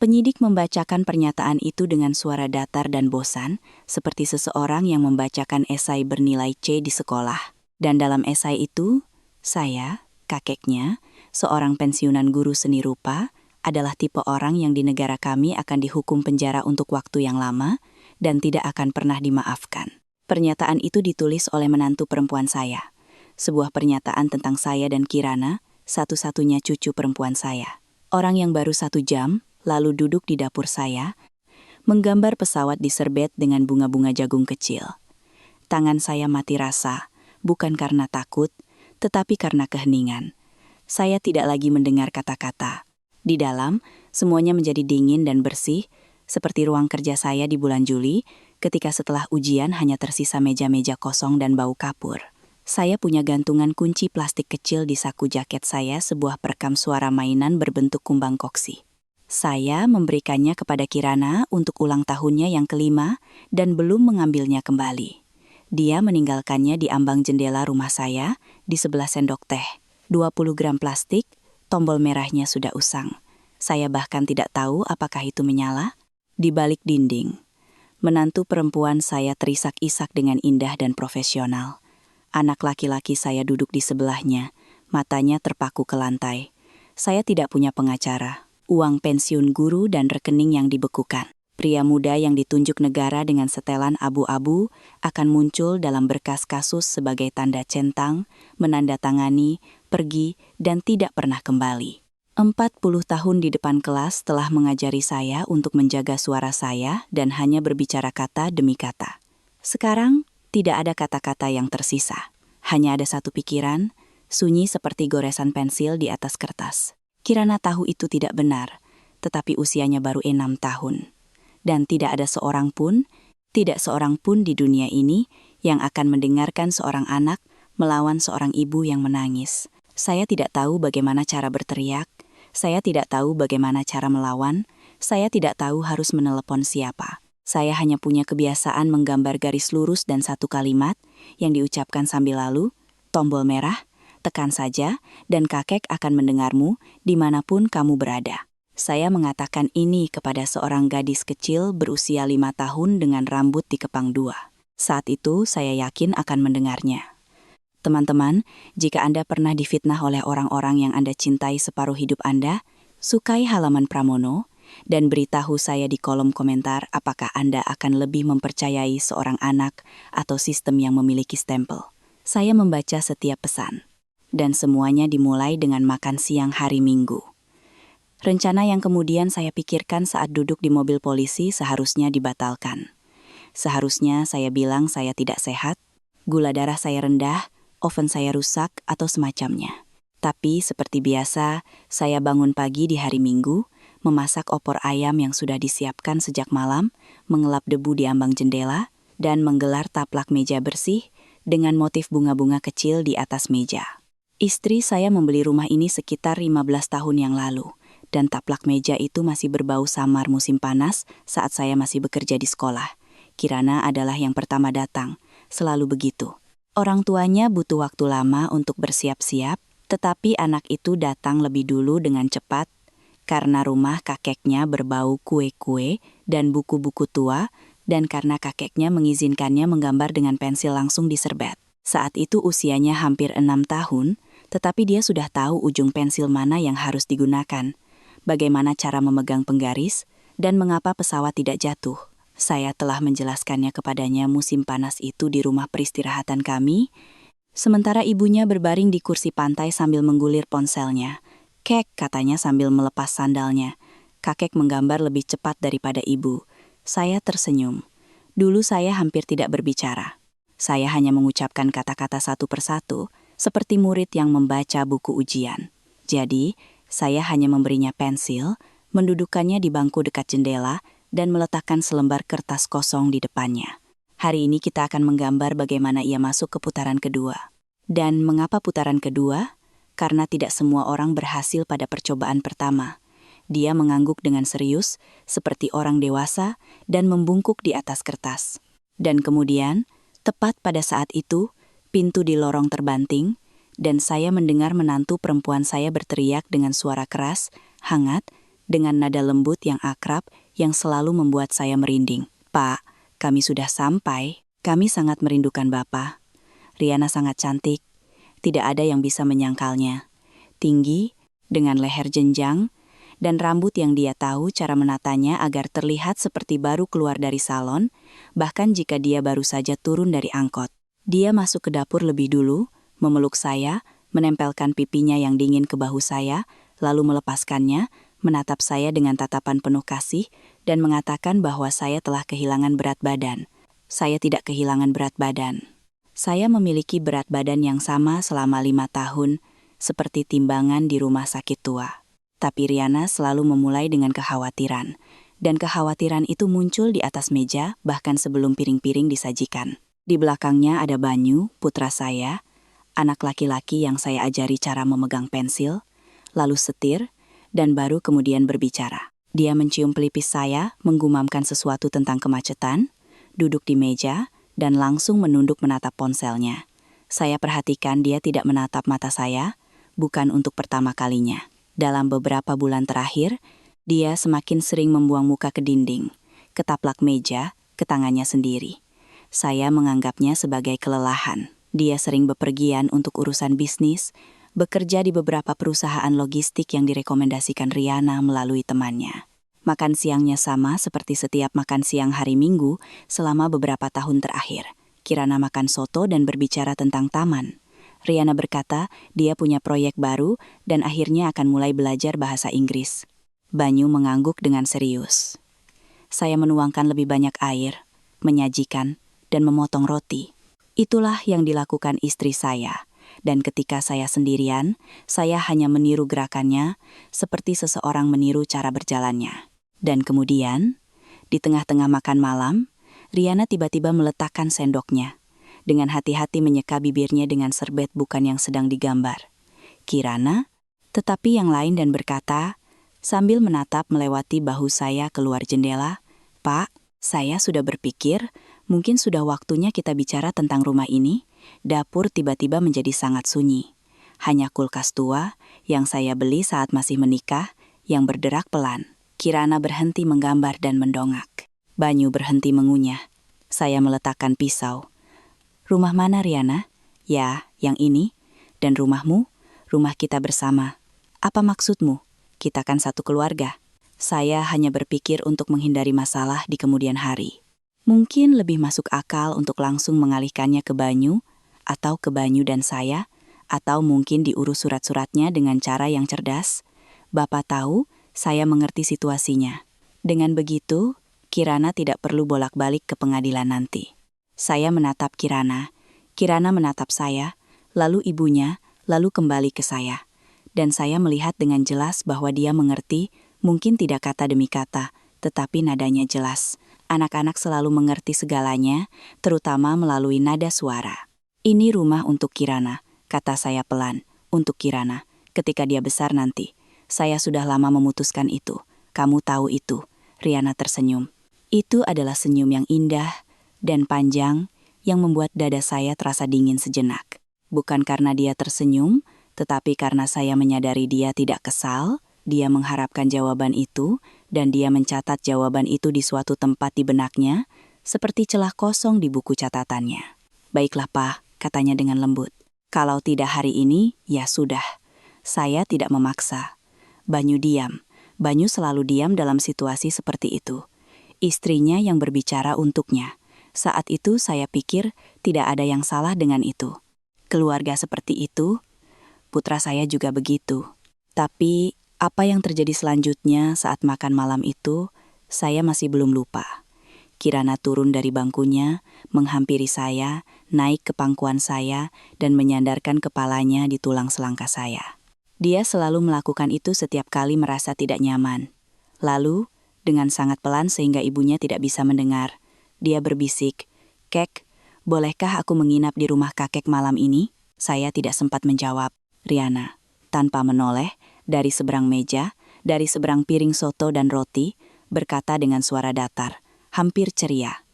Penyidik membacakan pernyataan itu dengan suara datar dan bosan, seperti seseorang yang membacakan esai bernilai C di sekolah. Dan dalam esai itu, saya, kakeknya, seorang pensiunan guru seni rupa, adalah tipe orang yang di negara kami akan dihukum penjara untuk waktu yang lama dan tidak akan pernah dimaafkan. Pernyataan itu ditulis oleh menantu perempuan saya. Sebuah pernyataan tentang saya dan Kirana, satu-satunya cucu perempuan saya. Orang yang baru 1 jam, lalu duduk di dapur saya, menggambar pesawat diserbet dengan bunga-bunga jagung kecil. Tangan saya mati rasa, bukan karena takut, tetapi karena keheningan. Saya tidak lagi mendengar kata-kata. Di dalam, semuanya menjadi dingin dan bersih, seperti ruang kerja saya di bulan Juli, ketika setelah ujian hanya tersisa meja-meja kosong dan bau kapur. Saya punya gantungan kunci plastik kecil di saku jaket saya, sebuah perekam suara mainan berbentuk kumbang koksi. Saya memberikannya kepada Kirana untuk ulang tahunnya yang ke-5 dan belum mengambilnya kembali. Dia meninggalkannya di ambang jendela rumah saya, di sebelah sendok teh. 20 gram plastik, tombol merahnya sudah usang. Saya bahkan tidak tahu apakah itu menyala. Di balik dinding, menantu perempuan saya terisak-isak dengan indah dan profesional. Anak laki-laki saya duduk di sebelahnya, matanya terpaku ke lantai. Saya tidak punya pengacara, uang pensiun guru dan rekening yang dibekukan. Pria muda yang ditunjuk negara dengan setelan abu-abu akan muncul dalam berkas kasus sebagai tanda centang, menandatangani, pergi, dan tidak pernah kembali. 40 tahun di depan kelas telah mengajari saya untuk menjaga suara saya dan hanya berbicara kata demi kata. Sekarang, tidak ada kata-kata yang tersisa. Hanya ada satu pikiran, sunyi seperti goresan pensil di atas kertas. Kirana tahu itu tidak benar, tetapi usianya baru 6 tahun. Dan tidak ada seorang pun di dunia ini yang akan mendengarkan seorang anak melawan seorang ibu yang menangis. Saya tidak tahu bagaimana cara berteriak, saya tidak tahu bagaimana cara melawan, saya tidak tahu harus menelepon siapa. Saya hanya punya kebiasaan menggambar garis lurus dan satu kalimat yang diucapkan sambil lalu, tombol merah, tekan saja, dan kakek akan mendengarmu dimanapun kamu berada. Saya mengatakan ini kepada seorang gadis kecil berusia 5 tahun dengan rambut dikepang 2. Saat itu saya yakin akan mendengarnya. Teman-teman, jika Anda pernah difitnah oleh orang-orang yang Anda cintai separuh hidup Anda, sukai halaman Pramono, dan beritahu saya di kolom komentar apakah Anda akan lebih mempercayai seorang anak atau sistem yang memiliki stempel. Saya membaca setiap pesan, dan semuanya dimulai dengan makan siang hari Minggu. Rencana yang kemudian saya pikirkan saat duduk di mobil polisi seharusnya dibatalkan. Seharusnya saya bilang saya tidak sehat, gula darah saya rendah, oven saya rusak, atau semacamnya. Tapi seperti biasa, saya bangun pagi di hari Minggu, memasak opor ayam yang sudah disiapkan sejak malam, mengelap debu di ambang jendela, dan menggelar taplak meja bersih dengan motif bunga-bunga kecil di atas meja. Istri saya membeli rumah ini sekitar 15 tahun yang lalu. Dan taplak meja itu masih berbau samar musim panas saat saya masih bekerja di sekolah. Kirana adalah yang pertama datang, selalu begitu. Orang tuanya butuh waktu lama untuk bersiap-siap, tetapi anak itu datang lebih dulu dengan cepat karena rumah kakeknya berbau kue-kue dan buku-buku tua, dan karena kakeknya mengizinkannya menggambar dengan pensil langsung diserbet. Saat itu usianya hampir 6 tahun, tetapi dia sudah tahu ujung pensil mana yang harus digunakan, bagaimana cara memegang penggaris, dan mengapa pesawat tidak jatuh. Saya telah menjelaskannya kepadanya musim panas itu di rumah peristirahatan kami, sementara ibunya berbaring di kursi pantai sambil menggulir ponselnya. "Kek," katanya sambil melepas sandalnya. Kakek menggambar lebih cepat daripada ibu. Saya tersenyum. Dulu saya hampir tidak berbicara. Saya hanya mengucapkan kata-kata satu persatu, seperti murid yang membaca buku ujian. Jadi, saya hanya memberinya pensil, mendudukkannya di bangku dekat jendela, dan meletakkan selembar kertas kosong di depannya. Hari ini kita akan menggambar bagaimana ia masuk ke putaran kedua. Dan mengapa putaran kedua? Karena tidak semua orang berhasil pada percobaan pertama. Dia mengangguk dengan serius, seperti orang dewasa, dan membungkuk di atas kertas. Dan kemudian, tepat pada saat itu, pintu di lorong terbanting, dan saya mendengar menantu perempuan saya berteriak dengan suara keras, hangat, dengan nada lembut yang akrab yang selalu membuat saya merinding. "Pak, kami sudah sampai. Kami sangat merindukan Bapak." Riana sangat cantik. Tidak ada yang bisa menyangkalnya. Tinggi, dengan leher jenjang, dan rambut yang dia tahu cara menatanya agar terlihat seperti baru keluar dari salon, bahkan jika dia baru saja turun dari angkot. Dia masuk ke dapur lebih dulu, memeluk saya, menempelkan pipinya yang dingin ke bahu saya, lalu melepaskannya, menatap saya dengan tatapan penuh kasih, dan mengatakan bahwa saya telah kehilangan berat badan. Saya tidak kehilangan berat badan. Saya memiliki berat badan yang sama selama 5 tahun, seperti timbangan di rumah sakit tua. Tapi Riana selalu memulai dengan kekhawatiran. Dan kekhawatiran itu muncul di atas meja bahkan sebelum piring-piring disajikan. Di belakangnya ada Banyu, putra saya, anak laki-laki yang saya ajari cara memegang pensil, lalu setir, dan baru kemudian berbicara. Dia mencium pelipis saya, menggumamkan sesuatu tentang kemacetan, duduk di meja, dan langsung menunduk menatap ponselnya. Saya perhatikan dia tidak menatap mata saya, bukan untuk pertama kalinya. Dalam beberapa bulan terakhir, dia semakin sering membuang muka ke dinding, ke taplak meja, ke tangannya sendiri. Saya menganggapnya sebagai kelelahan. Dia sering bepergian untuk urusan bisnis, bekerja di beberapa perusahaan logistik yang direkomendasikan Riana melalui temannya. Makan siangnya sama seperti setiap makan siang hari Minggu selama beberapa tahun terakhir. Kirana makan soto dan berbicara tentang taman. Riana berkata dia punya proyek baru dan akhirnya akan mulai belajar bahasa Inggris. Banyu mengangguk dengan serius. Saya menuangkan lebih banyak air, menyajikan, dan memotong roti. Itulah yang dilakukan istri saya. Dan ketika saya sendirian, saya hanya meniru gerakannya seperti seseorang meniru cara berjalannya. Dan kemudian, di tengah-tengah makan malam, Riana tiba-tiba meletakkan sendoknya. Dengan hati-hati menyeka bibirnya dengan serbet bukan yang sedang digambar. Kirana, tetapi yang lain dan berkata, sambil menatap melewati bahu saya keluar jendela, "Pak, saya sudah berpikir, mungkin sudah waktunya kita bicara tentang rumah ini." Dapur tiba-tiba menjadi sangat sunyi. Hanya kulkas tua yang saya beli saat masih menikah yang berderak pelan. Kirana berhenti menggambar dan mendongak. Banyu berhenti mengunyah. Saya meletakkan pisau. "Rumah mana, Riana?" "Ya, yang ini. Dan rumahmu?" "Rumah kita bersama." "Apa maksudmu? Kita kan satu keluarga." Saya hanya berpikir untuk menghindari masalah di kemudian hari. Mungkin lebih masuk akal untuk langsung mengalihkannya ke Banyu, atau ke Banyu dan saya, atau mungkin diurus surat-suratnya dengan cara yang cerdas. Bapak tahu, saya mengerti situasinya. Dengan begitu, Kirana tidak perlu bolak-balik ke pengadilan nanti. Saya menatap Kirana. Kirana menatap saya, lalu ibunya, lalu kembali ke saya. Dan saya melihat dengan jelas bahwa dia mengerti, mungkin tidak kata demi kata, tetapi nadanya jelas. Anak-anak selalu mengerti segalanya, terutama melalui nada suara. "Ini rumah untuk Kirana," kata saya pelan. "Untuk Kirana, ketika dia besar nanti." "Saya sudah lama memutuskan itu. Kamu tahu itu." Riana tersenyum. Itu adalah senyum yang indah dan panjang yang membuat dada saya terasa dingin sejenak. Bukan karena dia tersenyum, tetapi karena saya menyadari dia tidak kesal, dia mengharapkan jawaban itu, dan dia mencatat jawaban itu di suatu tempat di benaknya, seperti celah kosong di buku catatannya. "Baiklah, Pak," katanya dengan lembut. "Kalau tidak hari ini, ya sudah. Saya tidak memaksa." Banyu diam. Banyu selalu diam dalam situasi seperti itu. Istrinya yang berbicara untuknya. Saat itu saya pikir tidak ada yang salah dengan itu. Keluarga seperti itu, putra saya juga begitu. Tapi apa yang terjadi selanjutnya saat makan malam itu, saya masih belum lupa. Kirana turun dari bangkunya, menghampiri saya, naik ke pangkuan saya, dan menyandarkan kepalanya di tulang selangkah saya. Dia selalu melakukan itu setiap kali merasa tidak nyaman. Lalu, dengan sangat pelan sehingga ibunya tidak bisa mendengar, dia berbisik, "Kek, bolehkah aku menginap di rumah kakek malam ini?" Saya tidak sempat menjawab. Riana, tanpa menoleh, dari seberang meja, dari seberang piring soto dan roti, berkata dengan suara datar, hampir ceria,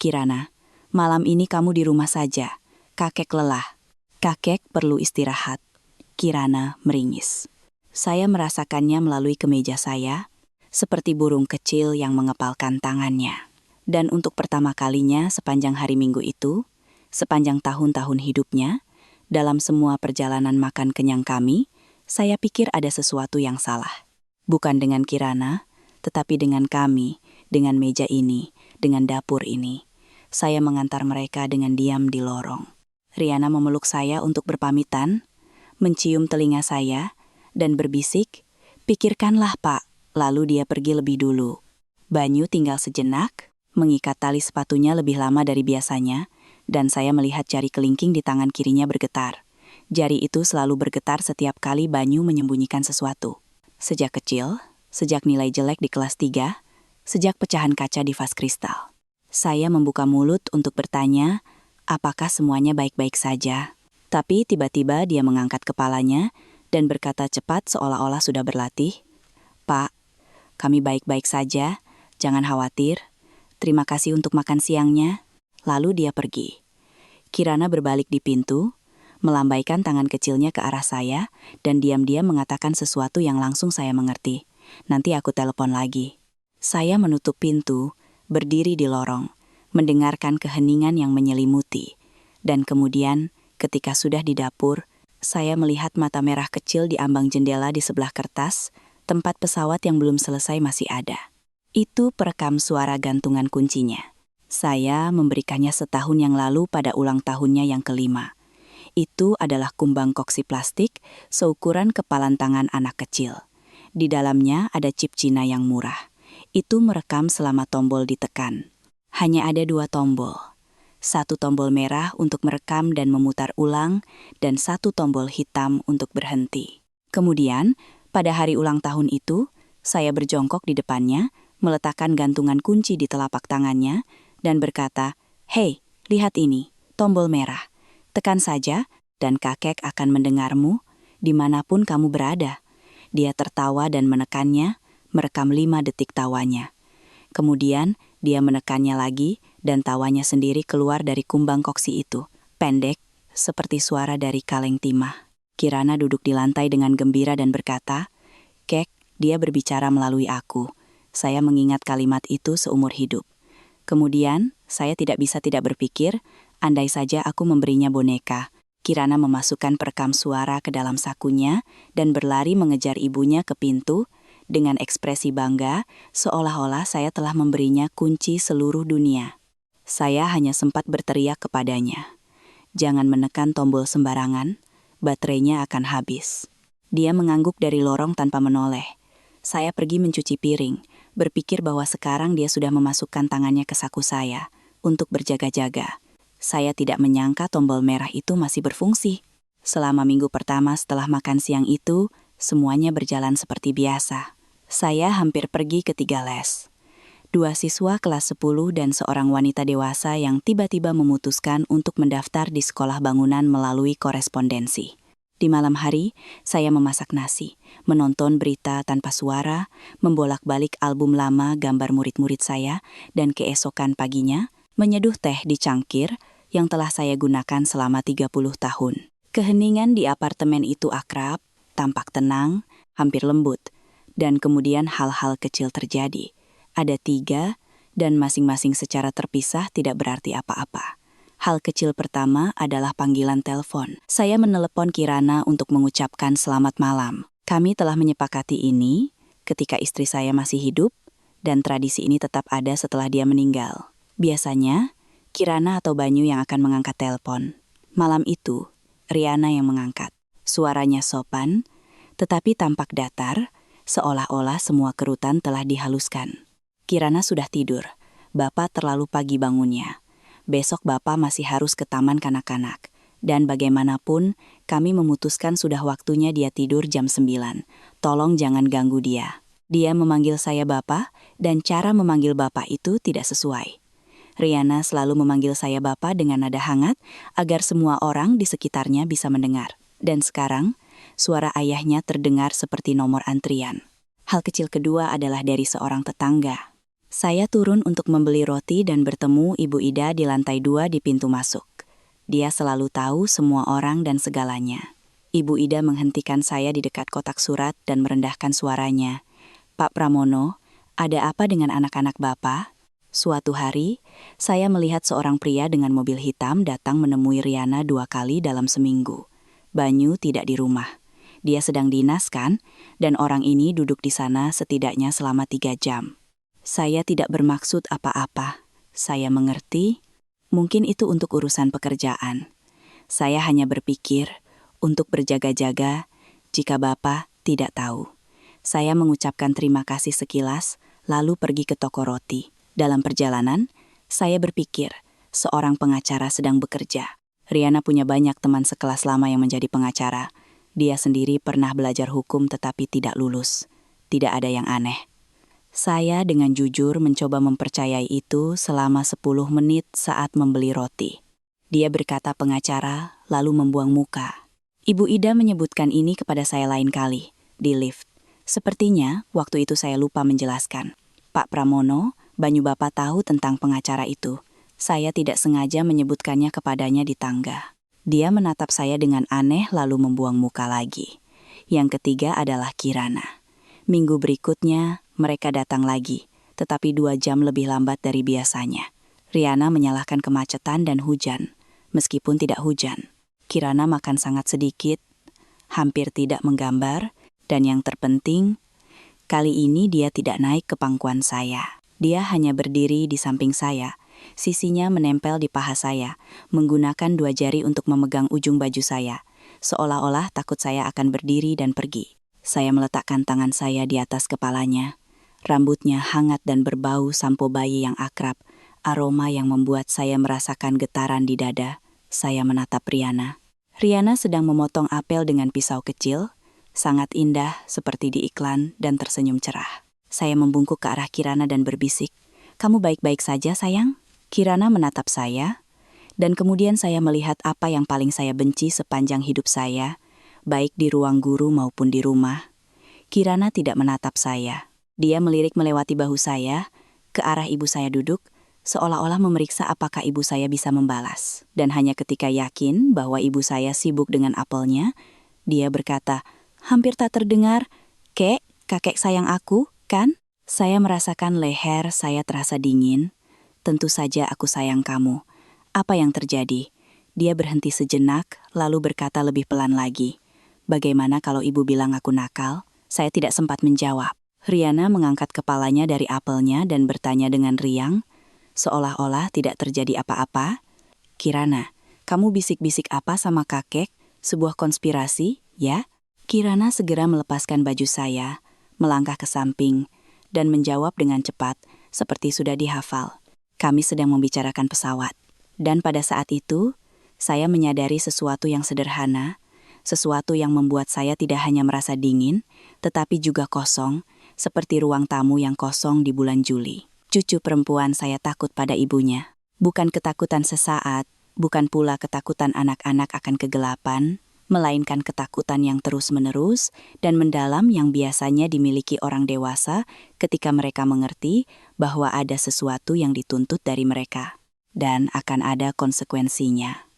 "Kirana, malam ini kamu di rumah saja. Kakek lelah. Kakek perlu istirahat." Kirana meringis. Saya merasakannya melalui kemeja saya, seperti burung kecil yang mengepalkan tangannya. Dan untuk pertama kalinya sepanjang hari Minggu itu, sepanjang tahun-tahun hidupnya, dalam semua perjalanan makan kenyang kami, saya pikir ada sesuatu yang salah. Bukan dengan Kirana, tetapi dengan kami, dengan meja ini, dengan dapur ini. Saya mengantar mereka dengan diam di lorong. Riana memeluk saya untuk berpamitan, mencium telinga saya, dan berbisik, "Pikirkanlah, Pak." Lalu dia pergi lebih dulu. Banyu tinggal sejenak, mengikat tali sepatunya lebih lama dari biasanya, dan saya melihat jari kelingking di tangan kirinya bergetar. Jari itu selalu bergetar setiap kali Banyu menyembunyikan sesuatu. Sejak kecil, sejak nilai jelek di kelas 3, sejak pecahan kaca di vas kristal. Saya membuka mulut untuk bertanya, apakah semuanya baik-baik saja? Tapi tiba-tiba dia mengangkat kepalanya dan berkata cepat seolah-olah sudah berlatih, "Pak, kami baik-baik saja, jangan khawatir. Terima kasih untuk makan siangnya." Lalu dia pergi. Kirana berbalik di pintu, melambaikan tangan kecilnya ke arah saya, dan diam-diam mengatakan sesuatu yang langsung saya mengerti. "Nanti aku telepon lagi." Saya menutup pintu, berdiri di lorong, mendengarkan keheningan yang menyelimuti. Dan kemudian, ketika sudah di dapur, saya melihat mata merah kecil di ambang jendela di sebelah kertas, tempat pesawat yang belum selesai masih ada. Itu perekam suara gantungan kuncinya. Saya memberikannya setahun yang lalu pada ulang tahunnya yang ke-5. Itu adalah kumbang koksi plastik seukuran kepalan tangan anak kecil. Di dalamnya ada chip Cina yang murah. Itu merekam selama tombol ditekan. Hanya ada 2 tombol. 1 tombol merah untuk merekam dan memutar ulang, dan 1 tombol hitam untuk berhenti. Kemudian, pada hari ulang tahun itu, saya berjongkok di depannya, meletakkan gantungan kunci di telapak tangannya, dan berkata, "Hei, lihat ini, tombol merah. Tekan saja, dan kakek akan mendengarmu, dimanapun kamu berada." Dia tertawa dan menekannya, merekam 5 detik tawanya. Kemudian, dia menekannya lagi, dan tawanya sendiri keluar dari kumbang koksi itu, pendek, seperti suara dari kaleng timah. Kirana duduk di lantai dengan gembira dan berkata, "Kek, dia berbicara melalui aku." Saya mengingat kalimat itu seumur hidup. Kemudian, saya tidak bisa tidak berpikir, andai saja aku memberinya boneka. Kirana memasukkan perekam suara ke dalam sakunya dan berlari mengejar ibunya ke pintu dengan ekspresi bangga, seolah-olah saya telah memberinya kunci seluruh dunia. Saya hanya sempat berteriak kepadanya, "Jangan menekan tombol sembarangan, baterainya akan habis." Dia mengangguk dari lorong tanpa menoleh. Saya pergi mencuci piring, berpikir bahwa sekarang dia sudah memasukkan tangannya ke saku saya untuk berjaga-jaga. Saya tidak menyangka tombol merah itu masih berfungsi. Selama minggu pertama setelah makan siang itu, semuanya berjalan seperti biasa. Saya hampir pergi ke 3 les. 2 siswa kelas 10 dan seorang wanita dewasa yang tiba-tiba memutuskan untuk mendaftar di sekolah bangunan melalui korespondensi. Di malam hari, saya memasak nasi, menonton berita tanpa suara, membolak-balik album lama gambar murid-murid saya, dan keesokan paginya, menyeduh teh di cangkir yang telah saya gunakan selama 30 tahun. Keheningan di apartemen itu akrab, tampak tenang, hampir lembut. Dan kemudian hal-hal kecil terjadi. Ada 3, dan masing-masing secara terpisah tidak berarti apa-apa. Hal kecil pertama adalah panggilan telepon. Saya menelepon Kirana untuk mengucapkan selamat malam. Kami telah menyepakati ini ketika istri saya masih hidup, dan tradisi ini tetap ada setelah dia meninggal. Biasanya, Kirana atau Banyu yang akan mengangkat telepon. Malam itu, Riana yang mengangkat. Suaranya sopan, tetapi tampak datar, seolah-olah semua kerutan telah dihaluskan. "Kirana sudah tidur. Bapak terlalu pagi bangunnya. Besok Bapak masih harus ke taman kanak-kanak. Dan bagaimanapun, kami memutuskan sudah waktunya dia tidur jam 9. Tolong jangan ganggu dia." Dia memanggil saya Bapak, dan cara memanggil Bapak itu tidak sesuai. Riana selalu memanggil saya Bapak dengan nada hangat, agar semua orang di sekitarnya bisa mendengar. Dan sekarang, suara ayahnya terdengar seperti nomor antrian. Hal kecil kedua adalah dari seorang tetangga. Saya turun untuk membeli roti dan bertemu Ibu Ida di lantai 2 di pintu masuk. Dia selalu tahu semua orang dan segalanya. Ibu Ida menghentikan saya di dekat kotak surat dan merendahkan suaranya. "Pak Pramono, ada apa dengan anak-anak Bapak?" Suatu hari, saya melihat seorang pria dengan mobil hitam datang menemui Riana 2 kali dalam seminggu. Banyu tidak di rumah. Dia sedang dinas kan, dan orang ini duduk di sana setidaknya selama 3 jam. Saya tidak bermaksud apa-apa. Saya mengerti, mungkin itu untuk urusan pekerjaan. Saya hanya berpikir untuk berjaga-jaga jika Bapak tidak tahu. Saya mengucapkan terima kasih sekilas, lalu pergi ke toko roti. Dalam perjalanan, saya berpikir seorang pengacara sedang bekerja. Riana punya banyak teman sekelas lama yang menjadi pengacara. Dia sendiri pernah belajar hukum tetapi tidak lulus. Tidak ada yang aneh. Saya dengan jujur mencoba mempercayai itu selama 10 menit saat membeli roti. Dia berkata pengacara, lalu membuang muka. Ibu Ida menyebutkan ini kepada saya lain kali, di lift. Sepertinya, waktu itu saya lupa menjelaskan. "Pak Pramono, Banyu Bapak tahu tentang pengacara itu." Saya tidak sengaja menyebutkannya kepadanya di tangga. Dia menatap saya dengan aneh lalu membuang muka lagi. Yang ketiga adalah Kirana. Minggu berikutnya, mereka datang lagi, tetapi 2 jam lebih lambat dari biasanya. Riana menyalahkan kemacetan dan hujan, meskipun tidak hujan. Kirana makan sangat sedikit, hampir tidak menggambar, dan yang terpenting, kali ini dia tidak naik ke pangkuan saya. Dia hanya berdiri di samping saya. Sisinya menempel di paha saya, menggunakan 2 jari untuk memegang ujung baju saya, seolah-olah takut saya akan berdiri dan pergi. Saya meletakkan tangan saya di atas kepalanya. Rambutnya hangat dan berbau sampo bayi yang akrab, aroma yang membuat saya merasakan getaran di dada. Saya menatap Riana. Riana sedang memotong apel dengan pisau kecil, sangat indah seperti di iklan dan tersenyum cerah. Saya membungkuk ke arah Kirana dan berbisik, "Kamu baik-baik saja, sayang?" Kirana menatap saya, dan kemudian saya melihat apa yang paling saya benci sepanjang hidup saya, baik di ruang guru maupun di rumah. Kirana tidak menatap saya. Dia melirik melewati bahu saya, ke arah ibu saya duduk, seolah-olah memeriksa apakah ibu saya bisa membalas. Dan hanya ketika yakin bahwa ibu saya sibuk dengan apelnya, dia berkata, hampir tak terdengar, "Kek, kakek sayang aku, kan?" Saya merasakan leher saya terasa dingin. "Tentu saja aku sayang kamu. Apa yang terjadi?" Dia berhenti sejenak, lalu berkata lebih pelan lagi. "Bagaimana kalau ibu bilang aku nakal?" Saya tidak sempat menjawab. Riana mengangkat kepalanya dari apelnya dan bertanya dengan riang, seolah-olah tidak terjadi apa-apa. "Kirana, kamu bisik-bisik apa sama kakek? Sebuah konspirasi, ya?" Kirana segera melepaskan baju saya, melangkah ke samping, dan menjawab dengan cepat, seperti sudah dihafal. "Kami sedang membicarakan pesawat." Dan pada saat itu, saya menyadari sesuatu yang sederhana, sesuatu yang membuat saya tidak hanya merasa dingin, tetapi juga kosong, seperti ruang tamu yang kosong di bulan Juli. Cucu perempuan saya takut pada ibunya. Bukan ketakutan sesaat, bukan pula ketakutan anak-anak akan kegelapan, melainkan ketakutan yang terus-menerus dan mendalam yang biasanya dimiliki orang dewasa ketika mereka mengerti bahwa ada sesuatu yang dituntut dari mereka, dan akan ada konsekuensinya.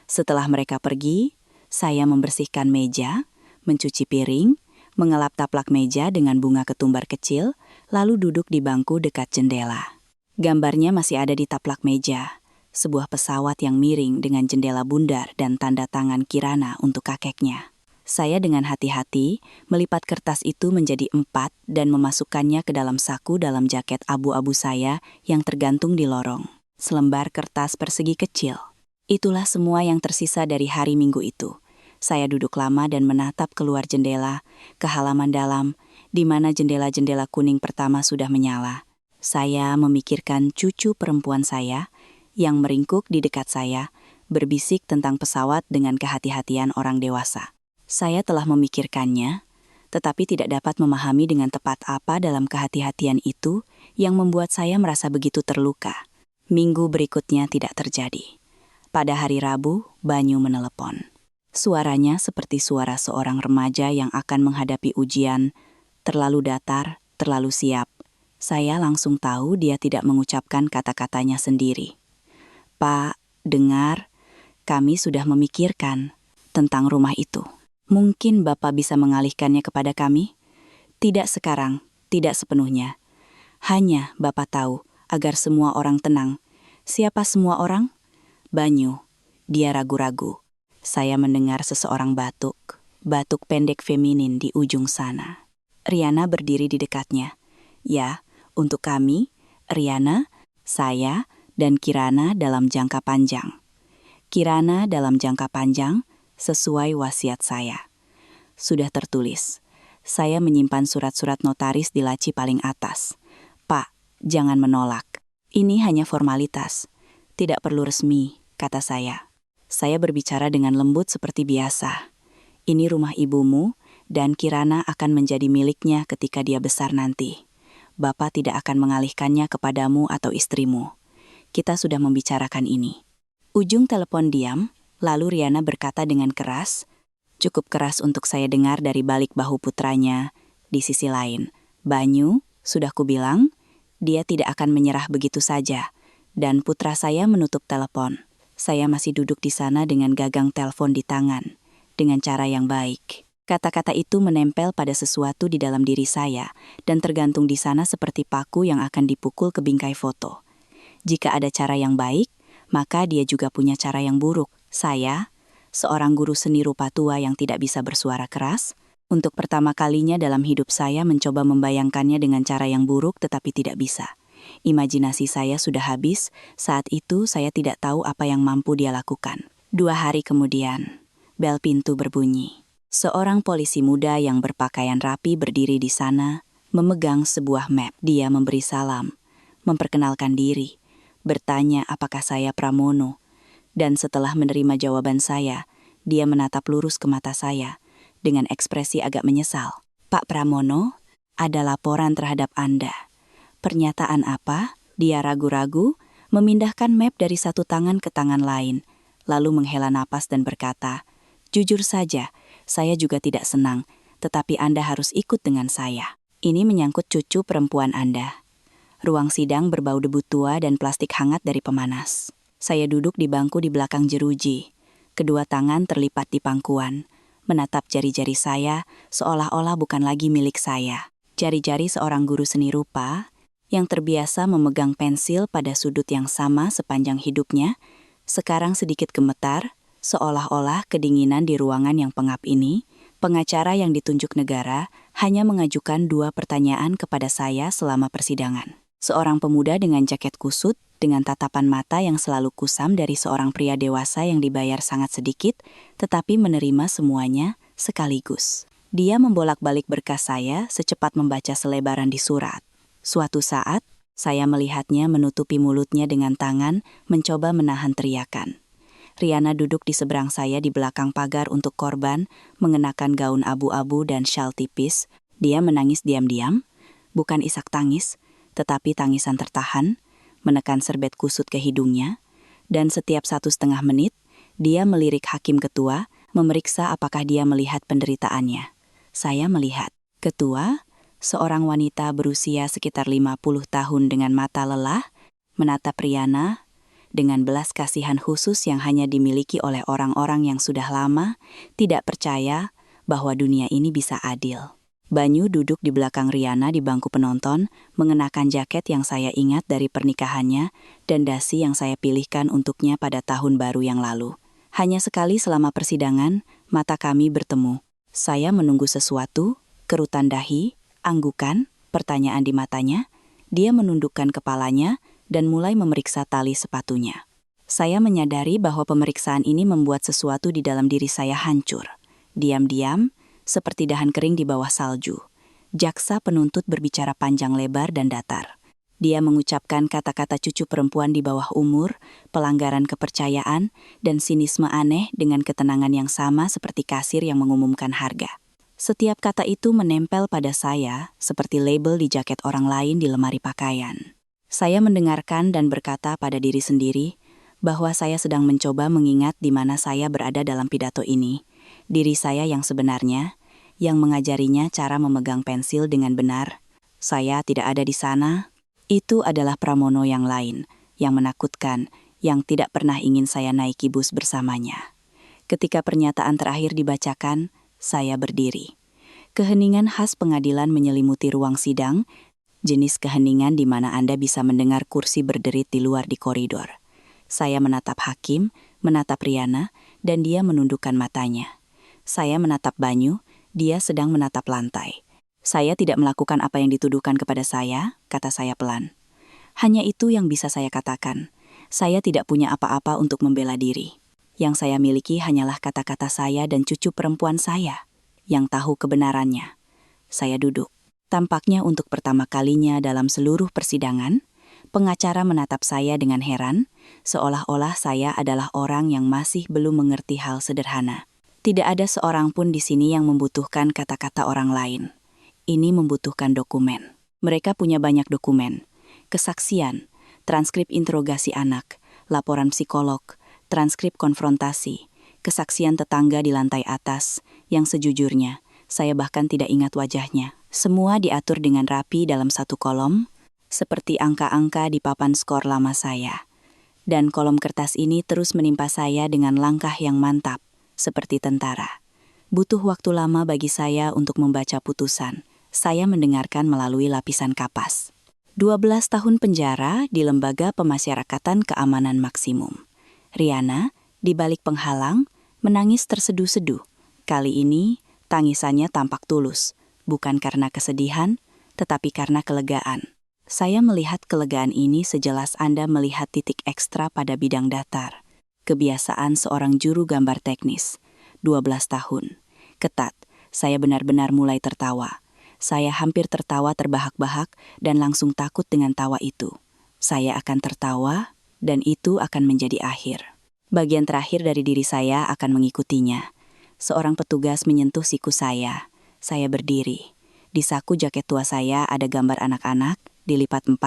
Setelah mereka pergi, saya membersihkan meja, mencuci piring, mengelap taplak meja dengan bunga ketumbar kecil, lalu duduk di bangku dekat jendela. Gambarnya masih ada di taplak meja. Sebuah pesawat yang miring dengan jendela bundar dan tanda tangan Kirana untuk kakeknya. Saya dengan hati-hati melipat kertas itu menjadi 4 dan memasukkannya ke dalam saku dalam jaket abu-abu saya yang tergantung di lorong. Selembar kertas persegi kecil. Itulah semua yang tersisa dari hari Minggu itu. Saya duduk lama dan menatap keluar jendela, ke halaman dalam, di mana jendela-jendela kuning pertama sudah menyala. Saya memikirkan cucu perempuan saya, yang meringkuk di dekat saya, berbisik tentang pesawat dengan kehati-hatian orang dewasa. Saya telah memikirkannya, tetapi tidak dapat memahami dengan tepat apa dalam kehati-hatian itu yang membuat saya merasa begitu terluka. Minggu berikutnya tidak terjadi. Pada hari Rabu, Banyu menelepon. Suaranya seperti suara seorang remaja yang akan menghadapi ujian, terlalu datar, terlalu siap. Saya langsung tahu dia tidak mengucapkan kata-katanya sendiri. "Pak, dengar, kami sudah memikirkan tentang rumah itu." Mungkin Bapak bisa mengalihkannya kepada kami? Tidak sekarang, tidak sepenuhnya. Hanya Bapak tahu, agar semua orang tenang. Siapa semua orang? Banyu. Dia ragu-ragu. Saya mendengar seseorang batuk. Batuk pendek feminin di ujung sana. Riana berdiri di dekatnya. Ya, untuk kami, Riana, saya, dan Kirana dalam jangka panjang. Kirana dalam jangka panjang, sesuai wasiat saya. Sudah tertulis. Saya menyimpan surat-surat notaris di laci paling atas. Pak, jangan menolak. Ini hanya formalitas. Tidak perlu resmi, kata saya. Saya berbicara dengan lembut seperti biasa. Ini rumah ibumu, dan Kirana akan menjadi miliknya ketika dia besar nanti. Bapak tidak akan mengalihkannya kepadamu atau istrimu. Kita sudah membicarakan ini. Ujung telepon diam, lalu Riana berkata dengan keras, cukup keras untuk saya dengar dari balik bahu putranya. Di sisi lain, Banyu, sudah kubilang, dia tidak akan menyerah begitu saja. Dan putra saya menutup telepon. Saya masih duduk di sana dengan gagang telepon di tangan. Dengan cara yang baik. Kata-kata itu menempel pada sesuatu di dalam diri saya dan tergantung di sana seperti paku yang akan dipukul ke bingkai foto. Jika ada cara yang baik, maka dia juga punya cara yang buruk. Saya, seorang guru seni rupa tua yang tidak bisa bersuara keras, untuk pertama kalinya dalam hidup saya mencoba membayangkannya dengan cara yang buruk tetapi tidak bisa. Imajinasi saya sudah habis, saat itu saya tidak tahu apa yang mampu dia lakukan. 2 hari kemudian, bel pintu berbunyi. Seorang polisi muda yang berpakaian rapi berdiri di sana, memegang sebuah map. Dia memberi salam, memperkenalkan diri, bertanya apakah saya Pramono. Dan setelah menerima jawaban saya, dia menatap lurus ke mata saya, dengan ekspresi agak menyesal. Pak Pramono, ada laporan terhadap Anda. Pernyataan apa? Dia ragu-ragu, memindahkan map dari satu tangan ke tangan lain, lalu menghela napas dan berkata, jujur saja, saya juga tidak senang, tetapi Anda harus ikut dengan saya. Ini menyangkut cucu perempuan Anda. Ruang sidang berbau debu tua dan plastik hangat dari pemanas. Saya duduk di bangku di belakang jeruji. Kedua tangan terlipat di pangkuan, menatap jari-jari saya seolah-olah bukan lagi milik saya. Jari-jari seorang guru seni rupa yang terbiasa memegang pensil pada sudut yang sama sepanjang hidupnya, sekarang sedikit gemetar, seolah-olah kedinginan di ruangan yang pengap ini. Pengacara yang ditunjuk negara hanya mengajukan 2 pertanyaan kepada saya selama persidangan. Seorang pemuda dengan jaket kusut, dengan tatapan mata yang selalu kusam dari seorang pria dewasa yang dibayar sangat sedikit, tetapi menerima semuanya sekaligus. Dia membolak-balik berkas saya secepat membaca selebaran di surat. Suatu saat, saya melihatnya menutupi mulutnya dengan tangan, mencoba menahan teriakan. Riana duduk di seberang saya di belakang pagar untuk korban, mengenakan gaun abu-abu dan syal tipis. Dia menangis diam-diam, bukan isak tangis, tetapi tangisan tertahan, menekan serbet kusut ke hidungnya, dan setiap 1,5 menit, dia melirik hakim ketua, memeriksa apakah dia melihat penderitaannya. Saya melihat. Ketua, seorang wanita berusia sekitar 50 tahun dengan mata lelah, menatap Riana dengan belas kasihan khusus yang hanya dimiliki oleh orang-orang yang sudah lama tidak percaya bahwa dunia ini bisa adil. Banyu duduk di belakang Riana di bangku penonton, mengenakan jaket yang saya ingat dari pernikahannya dan dasi yang saya pilihkan untuknya pada tahun baru yang lalu. Hanya sekali selama persidangan, mata kami bertemu. Saya menunggu sesuatu, kerutan dahi, anggukan, pertanyaan di matanya. Dia menundukkan kepalanya dan mulai memeriksa tali sepatunya. Saya menyadari bahwa pemeriksaan ini membuat sesuatu di dalam diri saya hancur. Diam-diam, seperti dahan kering di bawah salju. Jaksa penuntut berbicara panjang lebar dan datar. Dia mengucapkan kata-kata cucu perempuan di bawah umur, pelanggaran kepercayaan, dan sinisme aneh dengan ketenangan yang sama seperti kasir yang mengumumkan harga. Setiap kata itu menempel pada saya seperti label di jaket orang lain di lemari pakaian. Saya mendengarkan dan berkata pada diri sendiri bahwa saya sedang mencoba mengingat di mana saya berada dalam pidato ini. Diri saya yang sebenarnya, yang mengajarinya cara memegang pensil dengan benar. Saya tidak ada di sana. Itu adalah Pramono yang lain, yang menakutkan, yang tidak pernah ingin saya naiki bus bersamanya. Ketika pernyataan terakhir dibacakan, Saya berdiri. Keheningan khas pengadilan menyelimuti ruang sidang, jenis keheningan di mana Anda bisa mendengar kursi berderit di luar di koridor. Saya menatap hakim, menatap Riana, dan dia menundukkan matanya. Saya menatap Banyu, dia sedang menatap lantai. Saya tidak melakukan apa yang dituduhkan kepada saya, kata saya pelan. Hanya itu yang bisa saya katakan. Saya tidak punya apa-apa untuk membela diri. Yang saya miliki hanyalah kata-kata saya dan cucu perempuan saya, yang tahu kebenarannya. Saya duduk. Tampaknya untuk pertama kalinya dalam seluruh persidangan, pengacara menatap saya dengan heran, seolah-olah saya adalah orang yang masih belum mengerti hal sederhana. Tidak ada seorang pun di sini yang membutuhkan kata-kata orang lain. Ini membutuhkan dokumen. Mereka punya banyak dokumen. Kesaksian, transkrip interogasi anak, laporan psikolog, transkrip konfrontasi, kesaksian tetangga di lantai atas, yang sejujurnya, saya bahkan tidak ingat wajahnya. Semua diatur dengan rapi dalam satu kolom, seperti angka-angka di papan skor lama saya. Dan kolom kertas ini terus menimpa saya dengan langkah yang mantap, seperti tentara. Butuh waktu lama bagi saya untuk membaca putusan. Saya mendengarkan melalui lapisan kapas. 12 tahun penjara di Lembaga Pemasyarakatan Keamanan Maksimum. Riana, di balik penghalang, menangis terseduh-seduh. Kali ini, tangisannya tampak tulus, bukan karena kesedihan, tetapi karena kelegaan. Saya melihat kelegaan ini sejelas Anda melihat titik ekstra pada bidang datar. Kebiasaan seorang juru gambar teknis. 12 tahun. Ketat, saya benar-benar mulai tertawa. Saya hampir tertawa terbahak-bahak dan langsung takut dengan tawa itu. Saya akan tertawa, dan itu akan menjadi akhir. Bagian terakhir dari diri saya akan mengikutinya. Seorang petugas menyentuh siku saya. Saya berdiri. Di saku jaket tua saya ada gambar anak-anak, dilipat 4,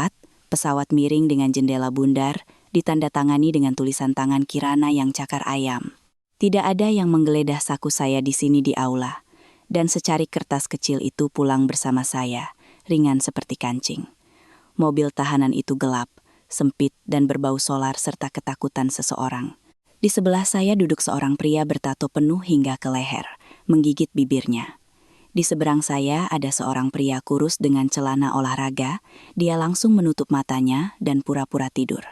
pesawat miring dengan jendela bundar, ditandatangani dengan tulisan tangan Kirana yang cakar ayam. Tidak ada yang menggeledah saku saya di sini di aula. Dan secari kertas kecil itu pulang bersama saya, ringan seperti kancing. Mobil tahanan itu gelap, sempit dan berbau solar serta ketakutan seseorang. Di sebelah saya duduk seorang pria bertato penuh hingga ke leher, menggigit bibirnya. Di seberang saya ada seorang pria kurus dengan celana olahraga, dia langsung menutup matanya dan pura-pura tidur.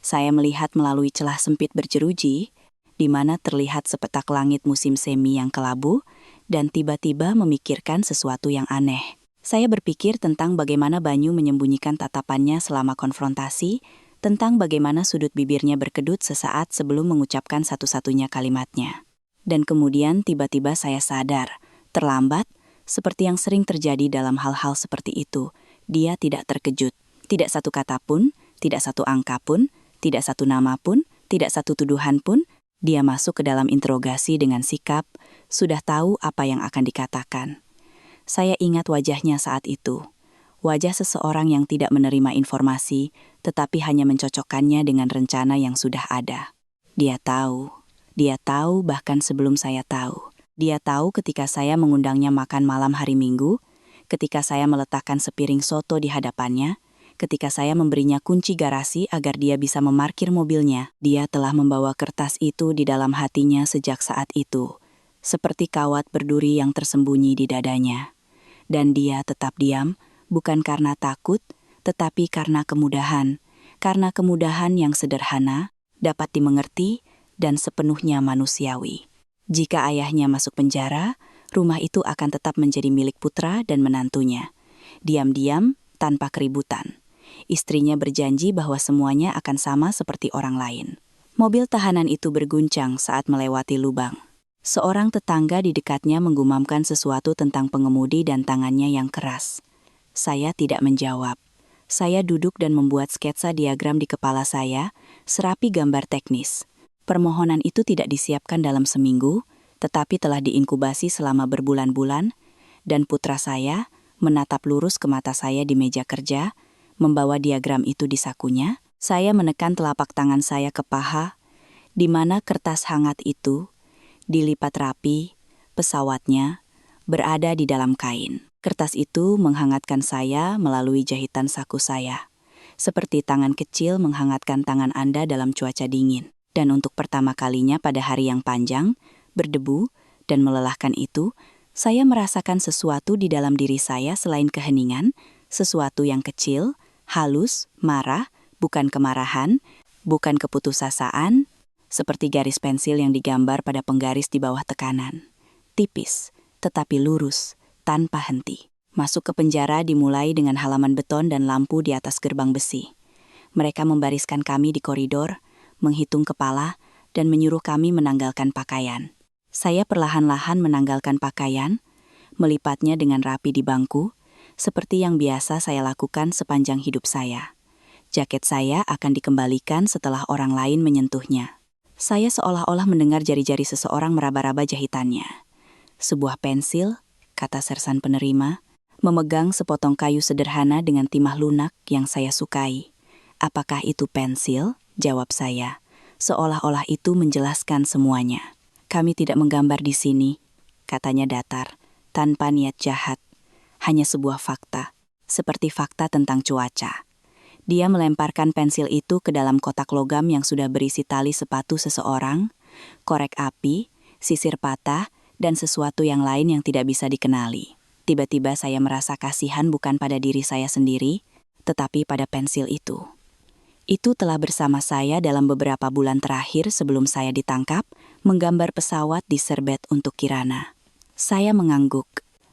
Saya melihat melalui celah sempit berjeruji, di mana terlihat sepetak langit musim semi yang kelabu, dan tiba-tiba memikirkan sesuatu yang aneh. Saya berpikir tentang bagaimana Banyu menyembunyikan tatapannya selama konfrontasi, tentang bagaimana sudut bibirnya berkedut sesaat sebelum mengucapkan satu-satunya kalimatnya. Dan kemudian tiba-tiba saya sadar, terlambat, seperti yang sering terjadi dalam hal-hal seperti itu, dia tidak terkejut. Tidak satu kata pun, tidak satu angka pun, tidak satu nama pun, tidak satu tuduhan pun, dia masuk ke dalam interogasi dengan sikap, sudah tahu apa yang akan dikatakan. Saya ingat wajahnya saat itu. Wajah seseorang yang tidak menerima informasi, tetapi hanya mencocokkannya dengan rencana yang sudah ada. Dia tahu bahkan sebelum saya tahu. Dia tahu ketika saya mengundangnya makan malam hari Minggu, ketika saya meletakkan sepiring soto di hadapannya, ketika saya memberinya kunci garasi agar dia bisa memarkir mobilnya, dia telah membawa kertas itu di dalam hatinya sejak saat itu, seperti kawat berduri yang tersembunyi di dadanya. Dan dia tetap diam, bukan karena takut, tetapi karena kemudahan yang sederhana, dapat dimengerti, dan sepenuhnya manusiawi. Jika ayahnya masuk penjara, rumah itu akan tetap menjadi milik putra dan menantunya. Diam-diam, tanpa keributan. Istrinya berjanji bahwa semuanya akan sama seperti orang lain. Mobil tahanan itu berguncang saat melewati lubang. Seorang tetangga di dekatnya menggumamkan sesuatu tentang pengemudi dan tangannya yang keras. Saya tidak menjawab. Saya duduk dan membuat sketsa diagram di kepala saya, serapi gambar teknis. Permohonan itu tidak disiapkan dalam seminggu, tetapi telah diinkubasi selama berbulan-bulan, dan putra saya menatap lurus ke mata saya di meja kerja, membawa diagram itu di sakunya. Saya menekan telapak tangan saya ke paha, di mana kertas hangat itu, dilipat rapi, pesawatnya, berada di dalam kain. Kertas itu menghangatkan saya melalui jahitan saku saya, seperti tangan kecil menghangatkan tangan Anda dalam cuaca dingin. Dan untuk pertama kalinya pada hari yang panjang, berdebu, dan melelahkan itu, saya merasakan sesuatu di dalam diri saya selain keheningan, sesuatu yang kecil, halus, marah, bukan kemarahan, bukan keputusasaan, seperti garis pensil yang digambar pada penggaris di bawah tekanan. Tipis, tetapi lurus, tanpa henti. Masuk ke penjara dimulai dengan halaman beton dan lampu di atas gerbang besi. Mereka membariskan kami di koridor, menghitung kepala, dan menyuruh kami menanggalkan pakaian. Saya perlahan-lahan menanggalkan pakaian, melipatnya dengan rapi di bangku, seperti yang biasa saya lakukan sepanjang hidup saya. Jaket saya akan dikembalikan setelah orang lain menyentuhnya. Saya seolah-olah mendengar jari-jari seseorang meraba-raba jahitannya. Sebuah pensil, kata sersan penerima, memegang sepotong kayu sederhana dengan timah lunak yang saya sukai. Apakah itu pensil? Jawab saya, seolah-olah itu menjelaskan semuanya. Kami tidak menggambar di sini, katanya datar, tanpa niat jahat. Hanya sebuah fakta, seperti fakta tentang cuaca. Dia melemparkan pensil itu ke dalam kotak logam yang sudah berisi tali sepatu seseorang, korek api, sisir patah, dan sesuatu yang lain yang tidak bisa dikenali. Tiba-tiba saya merasa kasihan bukan pada diri saya sendiri, tetapi pada pensil itu. Itu telah bersama saya dalam beberapa bulan terakhir sebelum saya ditangkap, menggambar pesawat di serbet untuk Kirana. Saya mengangguk.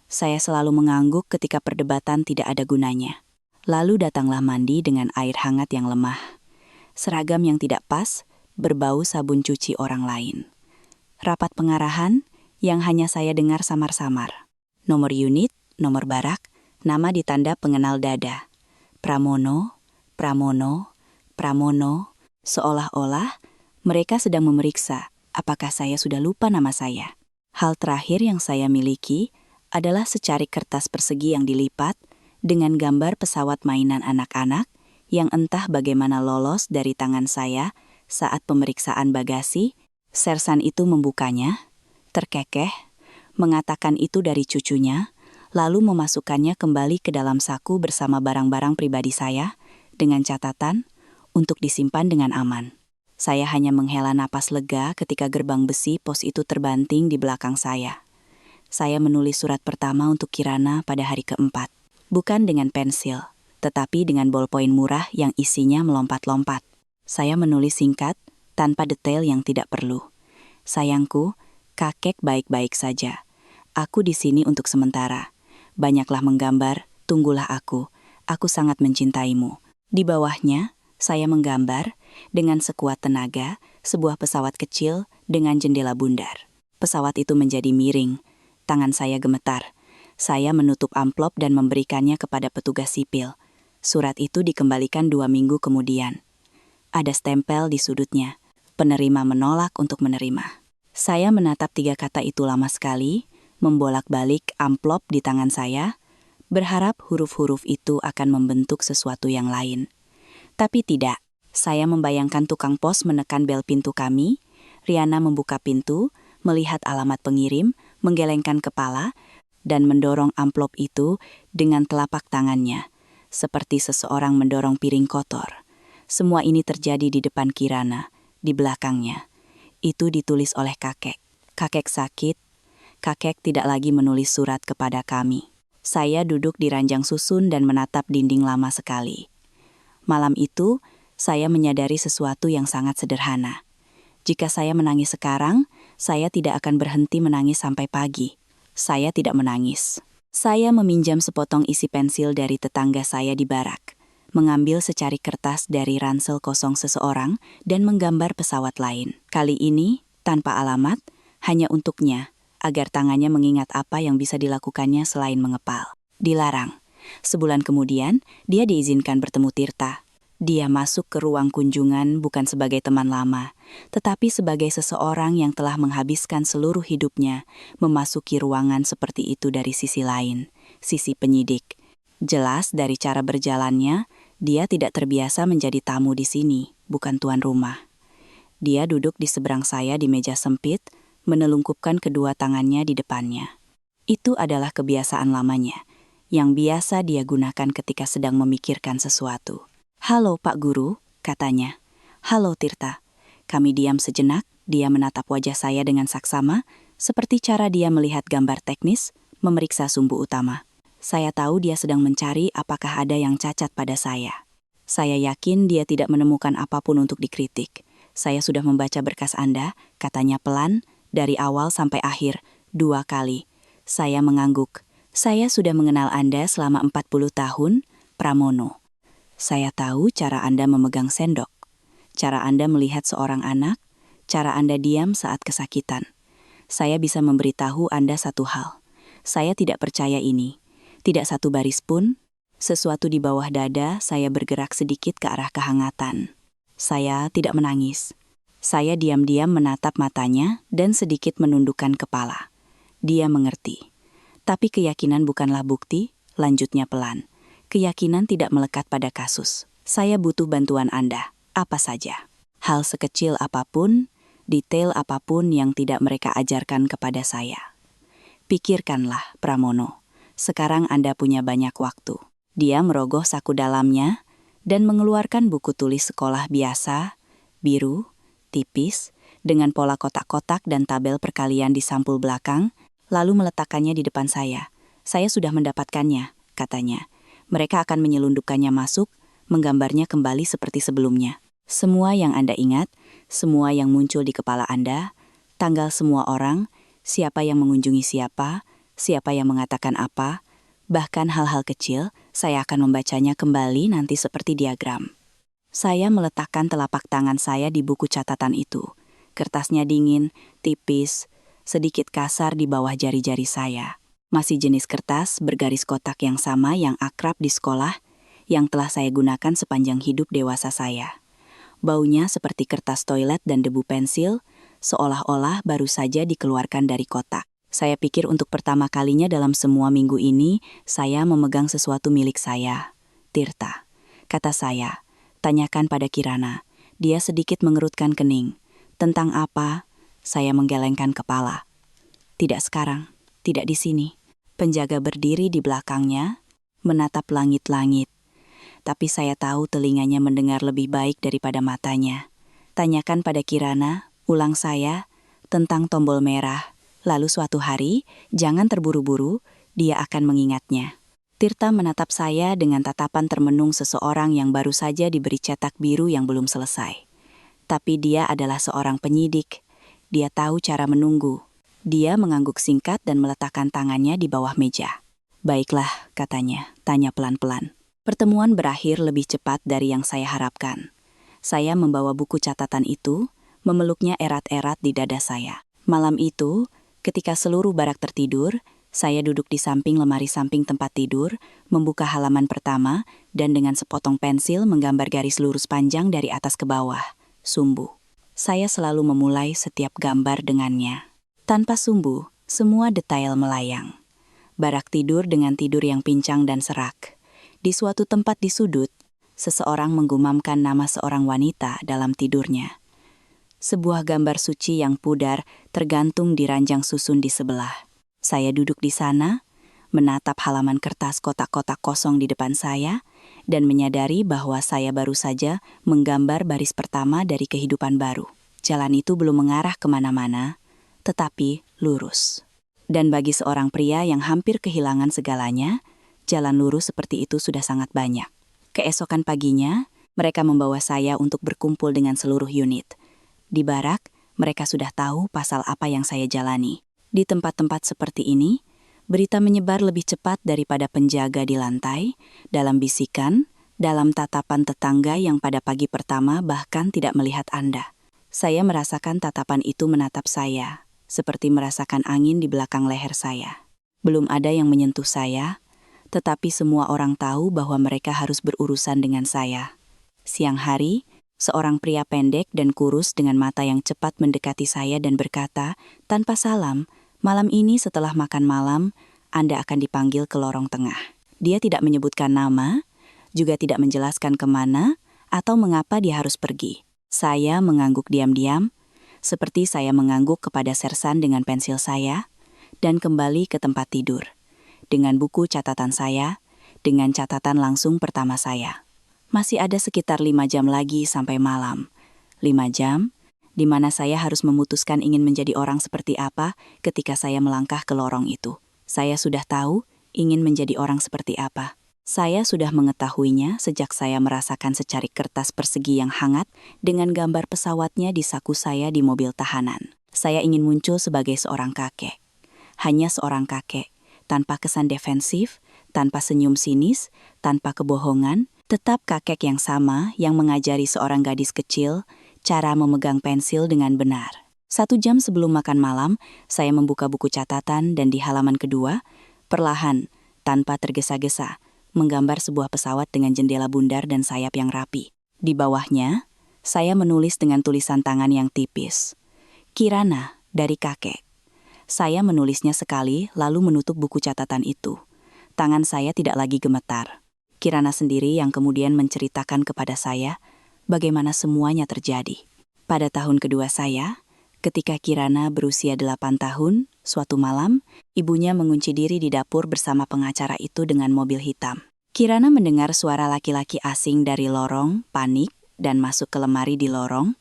Saya selalu mengangguk ketika perdebatan tidak ada gunanya. Lalu datanglah mandi dengan air hangat yang lemah. Seragam yang tidak pas, berbau sabun cuci orang lain. Rapat pengarahan yang hanya saya dengar samar-samar. Nomor unit, nomor barak, nama ditanda pengenal dada. Pramono, Pramono, Pramono, seolah-olah mereka sedang memeriksa apakah saya sudah lupa nama saya. Hal terakhir yang saya miliki adalah secari kertas persegi yang dilipat dengan gambar pesawat mainan anak-anak yang entah bagaimana lolos dari tangan saya saat pemeriksaan bagasi. Sersan itu membukanya, terkekeh, mengatakan itu dari cucunya, lalu memasukkannya kembali ke dalam saku bersama barang-barang pribadi saya dengan catatan untuk disimpan dengan aman. Saya hanya menghela napas lega ketika gerbang besi pos itu terbanting di belakang saya. Saya menulis surat pertama untuk Kirana pada hari keempat. Bukan dengan pensil, tetapi dengan bolpoin murah yang isinya melompat-lompat. Saya menulis singkat, tanpa detail yang tidak perlu. Sayangku, kakek baik-baik saja. Aku di sini untuk sementara. Banyaklah menggambar, tunggulah aku. Aku sangat mencintaimu. Di bawahnya, saya menggambar, dengan sekuat tenaga, sebuah pesawat kecil dengan jendela bundar. Pesawat itu menjadi miring. Tangan saya gemetar. Saya menutup amplop dan memberikannya kepada petugas sipil. Surat itu dikembalikan 2 minggu kemudian. Ada stempel di sudutnya. Penerima menolak untuk menerima. Saya menatap 3 kata itu lama sekali, membolak-balik amplop di tangan saya, berharap huruf-huruf itu akan membentuk sesuatu yang lain. Tapi tidak. Saya membayangkan tukang pos menekan bel pintu kami, Riana membuka pintu, melihat alamat pengirim, menggelengkan kepala, dan mendorong amplop itu dengan telapak tangannya, seperti seseorang mendorong piring kotor. Semua ini terjadi di depan Kirana, di belakangnya. Itu ditulis oleh kakek. Kakek sakit. Kakek tidak lagi menulis surat kepada kami. Saya duduk di ranjang susun dan menatap dinding lama sekali. Malam itu, saya menyadari sesuatu yang sangat sederhana. Jika saya menangis sekarang, saya tidak akan berhenti menangis sampai pagi. Saya tidak menangis. Saya meminjam sepotong isi pensil dari tetangga saya di barak, mengambil secari kertas dari ransel kosong seseorang dan menggambar pesawat lain. Kali ini, tanpa alamat, hanya untuknya, agar tangannya mengingat apa yang bisa dilakukannya selain mengepal. Dilarang. Sebulan kemudian, dia diizinkan bertemu Tirta. Dia masuk ke ruang kunjungan bukan sebagai teman lama, tetapi sebagai seseorang yang telah menghabiskan seluruh hidupnya memasuki ruangan seperti itu dari sisi lain, sisi penyidik. Jelas dari cara berjalannya, dia tidak terbiasa menjadi tamu di sini, bukan tuan rumah. Dia duduk di seberang saya di meja sempit, menelungkupkan kedua tangannya di depannya. Itu adalah kebiasaan lamanya, yang biasa dia gunakan ketika sedang memikirkan sesuatu. "Halo Pak Guru," katanya. "Halo Tirta." Kami diam sejenak, dia menatap wajah saya dengan saksama, Seperti cara dia melihat gambar teknis, memeriksa sumbu utama. Saya tahu dia sedang mencari apakah ada yang cacat pada saya. Saya yakin dia tidak menemukan apapun untuk dikritik. Saya sudah membaca berkas Anda, katanya pelan, dari awal sampai akhir, 2 kali. Saya mengangguk. Saya sudah mengenal Anda selama 40 tahun, Pramono. Saya tahu cara Anda memegang sendok, cara Anda melihat seorang anak, cara Anda diam saat kesakitan. Saya bisa memberitahu Anda satu hal. Saya tidak percaya ini. Tidak satu baris pun. Sesuatu di bawah dada saya bergerak sedikit ke arah kehangatan. Saya tidak menangis. Saya diam-diam menatap matanya dan sedikit menundukkan kepala. Dia mengerti. Tapi keyakinan bukanlah bukti, lanjutnya pelan. Keyakinan tidak melekat pada kasus. Saya butuh bantuan Anda, apa saja. Hal sekecil apapun, detail apapun yang tidak mereka ajarkan kepada saya. Pikirkanlah, Pramono. Sekarang Anda punya banyak waktu. Dia merogoh saku dalamnya dan mengeluarkan buku tulis sekolah biasa, biru, tipis, dengan pola kotak-kotak dan tabel perkalian di sampul belakang, lalu meletakkannya di depan saya. Saya sudah mendapatkannya, katanya. Mereka akan menyelundupkannya masuk, menggambarnya kembali seperti sebelumnya. Semua yang Anda ingat, semua yang muncul di kepala Anda, tanggal semua orang, siapa yang mengunjungi siapa yang mengatakan apa, bahkan hal-hal kecil, saya akan membacanya kembali nanti seperti diagram. Saya meletakkan telapak tangan saya di buku catatan itu. Kertasnya dingin, tipis, sedikit kasar di bawah jari-jari saya. Masih jenis kertas bergaris kotak yang sama yang akrab di sekolah, yang telah saya gunakan sepanjang hidup dewasa saya. Baunya seperti kertas toilet dan debu pensil, seolah-olah baru saja dikeluarkan dari kotak. Saya pikir untuk pertama kalinya dalam semua minggu ini, saya memegang sesuatu milik saya. Tirta, kata saya, tanyakan pada Kirana. Dia sedikit mengerutkan kening. Tentang apa? Saya menggelengkan kepala. Tidak sekarang, tidak di sini. Penjaga berdiri di belakangnya, menatap langit-langit. Tapi saya tahu telinganya mendengar lebih baik daripada matanya. Tanyakan pada Kirana, ulang saya, tentang tombol merah. Lalu suatu hari, jangan terburu-buru, dia akan mengingatnya. Tirta menatap saya dengan tatapan termenung seseorang yang baru saja diberi cetak biru yang belum selesai. Tapi dia adalah seorang penyidik. Dia tahu cara menunggu. Dia mengangguk singkat dan meletakkan tangannya di bawah meja. Baiklah, katanya, tanya pelan-pelan. Pertemuan berakhir lebih cepat dari yang saya harapkan. Saya membawa buku catatan itu, memeluknya erat-erat di dada saya. Malam itu, ketika seluruh barak tertidur, saya duduk di samping lemari samping tempat tidur, membuka halaman pertama, dan dengan sepotong pensil menggambar garis lurus panjang dari atas ke bawah, sumbu. Saya selalu memulai setiap gambar dengannya. Tanpa sumbu, semua detail melayang. Barak tidur dengan tidur yang pincang dan serak. Di suatu tempat di sudut, seseorang menggumamkan nama seorang wanita dalam tidurnya. Sebuah gambar suci yang pudar tergantung di ranjang susun di sebelah. Saya duduk di sana, menatap halaman kertas kotak-kotak kosong di depan saya, dan menyadari bahwa saya baru saja menggambar baris pertama dari kehidupan baru. Jalan itu belum mengarah kemana-mana, tetapi lurus. Dan bagi seorang pria yang hampir kehilangan segalanya, jalan lurus seperti itu sudah sangat banyak. Keesokan paginya, mereka membawa saya untuk berkumpul dengan seluruh unit. Di barak, mereka sudah tahu pasal apa yang saya jalani. Di tempat-tempat seperti ini, berita menyebar lebih cepat daripada penjaga di lantai, dalam bisikan, dalam tatapan tetangga yang pada pagi pertama bahkan tidak melihat Anda. Saya merasakan tatapan itu menatap saya, seperti merasakan angin di belakang leher saya. Belum ada yang menyentuh saya, tetapi semua orang tahu bahwa mereka harus berurusan dengan saya. Siang hari, seorang pria pendek dan kurus dengan mata yang cepat mendekati saya dan berkata, tanpa salam, malam ini setelah makan malam, Anda akan dipanggil ke lorong tengah. Dia tidak menyebutkan nama, juga tidak menjelaskan kemana, atau mengapa dia harus pergi. Saya mengangguk diam-diam, seperti saya mengangguk kepada sersan dengan pensil saya, dan kembali ke tempat tidur. Dengan buku catatan saya, dengan catatan langsung pertama saya. Masih ada sekitar 5 jam lagi sampai malam. 5 jam, di mana saya harus memutuskan ingin menjadi orang seperti apa ketika saya melangkah ke lorong itu. Saya sudah tahu ingin menjadi orang seperti apa. Saya sudah mengetahuinya sejak saya merasakan secarik kertas persegi yang hangat dengan gambar pesawatnya di saku saya di mobil tahanan. Saya ingin muncul sebagai seorang kakek. Hanya seorang kakek, tanpa kesan defensif, tanpa senyum sinis, tanpa kebohongan, tetap kakek yang sama yang mengajari seorang gadis kecil cara memegang pensil dengan benar. 1 jam sebelum makan malam, saya membuka buku catatan dan di halaman kedua, perlahan, tanpa tergesa-gesa, menggambar sebuah pesawat dengan jendela bundar dan sayap yang rapi. Di bawahnya, saya menulis dengan tulisan tangan yang tipis. Kirana, dari kakek. Saya menulisnya sekali lalu menutup buku catatan itu. Tangan saya tidak lagi gemetar. Kirana sendiri yang kemudian menceritakan kepada saya bagaimana semuanya terjadi. Pada tahun kedua saya, ketika Kirana berusia 8 tahun, suatu malam, ibunya mengunci diri di dapur bersama pengacara itu dengan mobil hitam. Kirana mendengar suara laki-laki asing dari lorong, panik, dan masuk ke lemari di lorong.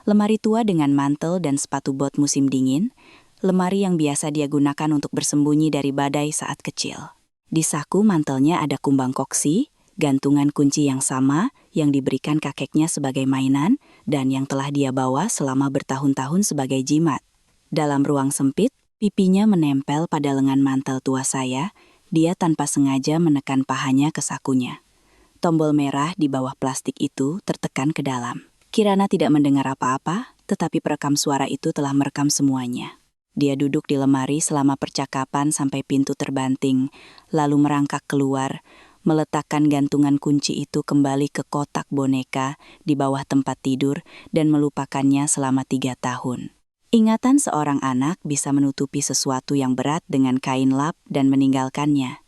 Lemari tua dengan mantel dan sepatu bot musim dingin, lemari yang biasa dia gunakan untuk bersembunyi dari badai saat kecil. Di saku mantelnya ada kumbang koksi, gantungan kunci yang sama yang diberikan kakeknya sebagai mainan dan yang telah dia bawa selama bertahun-tahun sebagai jimat. Dalam ruang sempit, pipinya menempel pada lengan mantel tua saya. Dia tanpa sengaja menekan pahanya ke sakunya. Tombol merah di bawah plastik itu tertekan ke dalam. Kirana tidak mendengar apa-apa, tetapi perekam suara itu telah merekam semuanya. Dia duduk di lemari selama percakapan sampai pintu terbanting, lalu merangkak keluar, meletakkan gantungan kunci itu kembali ke kotak boneka di bawah tempat tidur dan melupakannya selama 3 tahun. Ingatan seorang anak bisa menutupi sesuatu yang berat dengan kain lap dan meninggalkannya.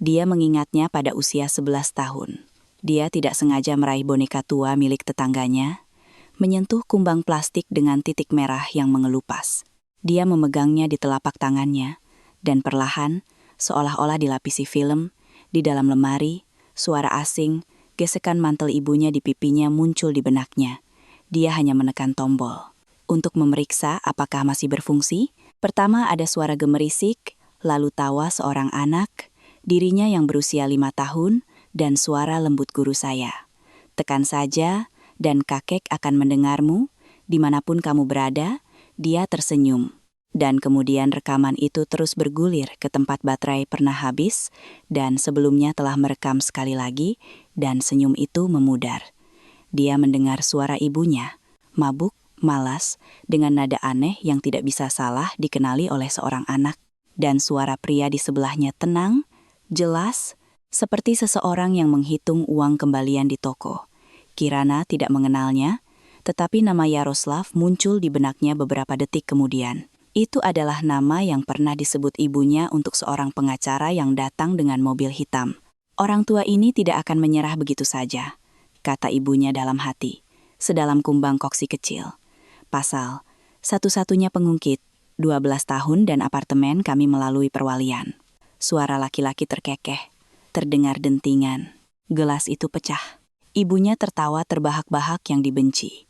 Dia mengingatnya pada usia 11 tahun. Dia tidak sengaja meraih boneka tua milik tetangganya, menyentuh kumbang plastik dengan titik merah yang mengelupas. Dia memegangnya di telapak tangannya, dan perlahan, seolah-olah dilapisi film, di dalam lemari, suara asing, gesekan mantel ibunya di pipinya muncul di benaknya. Dia hanya menekan tombol. Untuk memeriksa apakah masih berfungsi, pertama ada suara gemerisik, lalu tawa seorang anak, dirinya yang berusia 5 tahun, dan suara lembut guru saya. Tekan saja, dan kakek akan mendengarmu, dimanapun kamu berada, dia tersenyum. Dan kemudian rekaman itu terus bergulir ke tempat baterai pernah habis, dan sebelumnya telah merekam sekali lagi, dan senyum itu memudar. Dia mendengar suara ibunya, mabuk, malas, dengan nada aneh yang tidak bisa salah dikenali oleh seorang anak, dan suara pria di sebelahnya tenang, jelas, seperti seseorang yang menghitung uang kembalian di toko. Kirana tidak mengenalnya, tetapi nama Yaroslav muncul di benaknya beberapa detik kemudian. Itu adalah nama yang pernah disebut ibunya untuk seorang pengacara yang datang dengan mobil hitam. Orang tua ini tidak akan menyerah begitu saja, kata ibunya dalam hati, sedalam kumbang koksi kecil. Pasal, satu-satunya pengungkit, 12 tahun dan apartemen kami melalui perwalian. Suara laki-laki terkekeh, terdengar dentingan. Gelas itu pecah. Ibunya tertawa terbahak-bahak yang dibenci.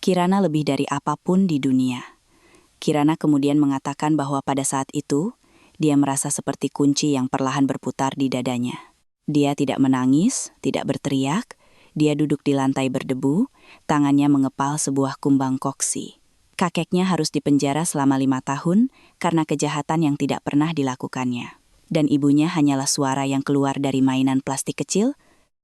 Kirana lebih dari apapun di dunia. Kirana kemudian mengatakan bahwa pada saat itu, dia merasa seperti kunci yang perlahan berputar di dadanya. Dia tidak menangis, tidak berteriak. Dia duduk di lantai berdebu, tangannya mengepal sebuah kumbang koksi. Kakeknya harus dipenjara selama 5 tahun karena kejahatan yang tidak pernah dilakukannya. Dan ibunya hanyalah suara yang keluar dari mainan plastik kecil,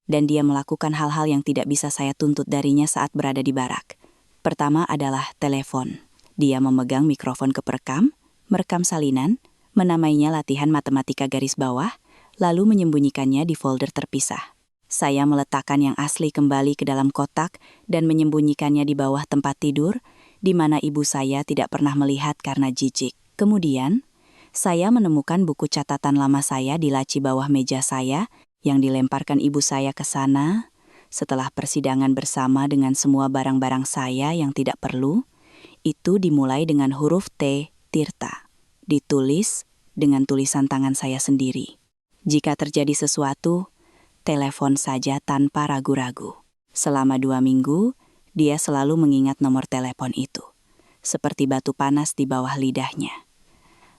dan dia melakukan hal-hal yang tidak bisa saya tuntut darinya saat berada di barak. Pertama adalah telepon. Dia memegang mikrofon ke perekam, merekam salinan, menamainya latihan matematika garis bawah, lalu menyembunyikannya di folder terpisah. Saya meletakkan yang asli kembali ke dalam kotak dan menyembunyikannya di bawah tempat tidur, di mana ibu saya tidak pernah melihat karena jijik. Kemudian, saya menemukan buku catatan lama saya di laci bawah meja saya yang dilemparkan ibu saya ke sana setelah persidangan bersama dengan semua barang-barang saya yang tidak perlu. Itu dimulai dengan huruf T, Tirta. Ditulis dengan tulisan tangan saya sendiri. Jika terjadi sesuatu, telepon saja tanpa ragu-ragu. Selama 2 minggu, dia selalu mengingat nomor telepon itu. seperti batu panas di bawah lidahnya.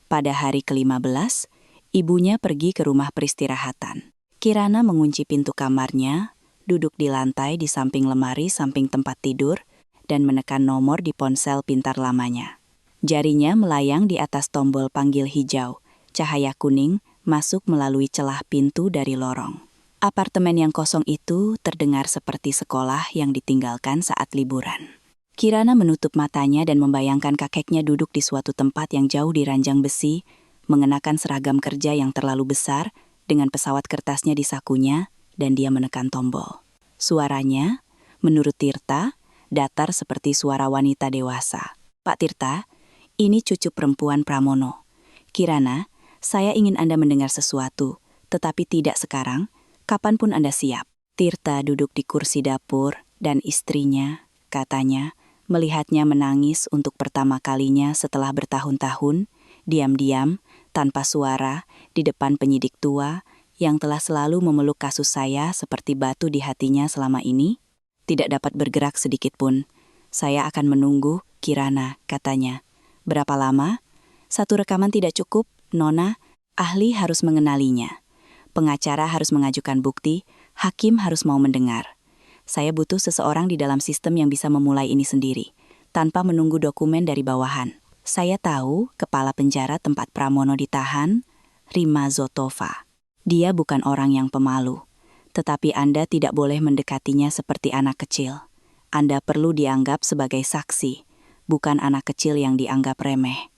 Pada hari ke-15, ibunya pergi ke rumah peristirahatan. Kirana mengunci pintu kamarnya, duduk di lantai di samping lemari samping tempat tidur, dan menekan nomor di ponsel pintar lamanya. Jarinya melayang di atas tombol panggil hijau. Cahaya kuning masuk melalui celah pintu dari lorong. Apartemen yang kosong itu terdengar seperti sekolah yang ditinggalkan saat liburan. Kirana menutup matanya dan membayangkan kakeknya duduk di suatu tempat yang jauh di ranjang besi, mengenakan seragam kerja yang terlalu besar, dengan pesawat kertasnya di sakunya, dan dia menekan tombol. Suaranya, menurut Tirta, datar seperti suara wanita dewasa. "Pak Tirta, ini cucu perempuan Pramono. Kirana, saya ingin Anda mendengar sesuatu, tetapi tidak sekarang, kapanpun Anda siap." Tirta duduk di kursi dapur, dan istrinya, katanya, melihatnya menangis untuk pertama kalinya setelah bertahun-tahun, diam-diam, tanpa suara, di depan penyidik tua, yang telah selalu memeluk kasus saya seperti batu di hatinya selama ini, tidak dapat bergerak sedikit pun. "Saya akan menunggu, Kirana," katanya. "Berapa lama?" "Satu rekaman tidak cukup, Nona. Ahli harus mengenalinya. Pengacara harus mengajukan bukti, hakim harus mau mendengar. Saya butuh seseorang di dalam sistem yang bisa memulai ini sendiri, tanpa menunggu dokumen dari bawahan. Saya tahu kepala penjara tempat Pramono ditahan, Rima Zotova. Dia bukan orang yang pemalu, tetapi Anda tidak boleh mendekatinya seperti anak kecil. Anda perlu dianggap sebagai saksi, bukan anak kecil yang dianggap remeh.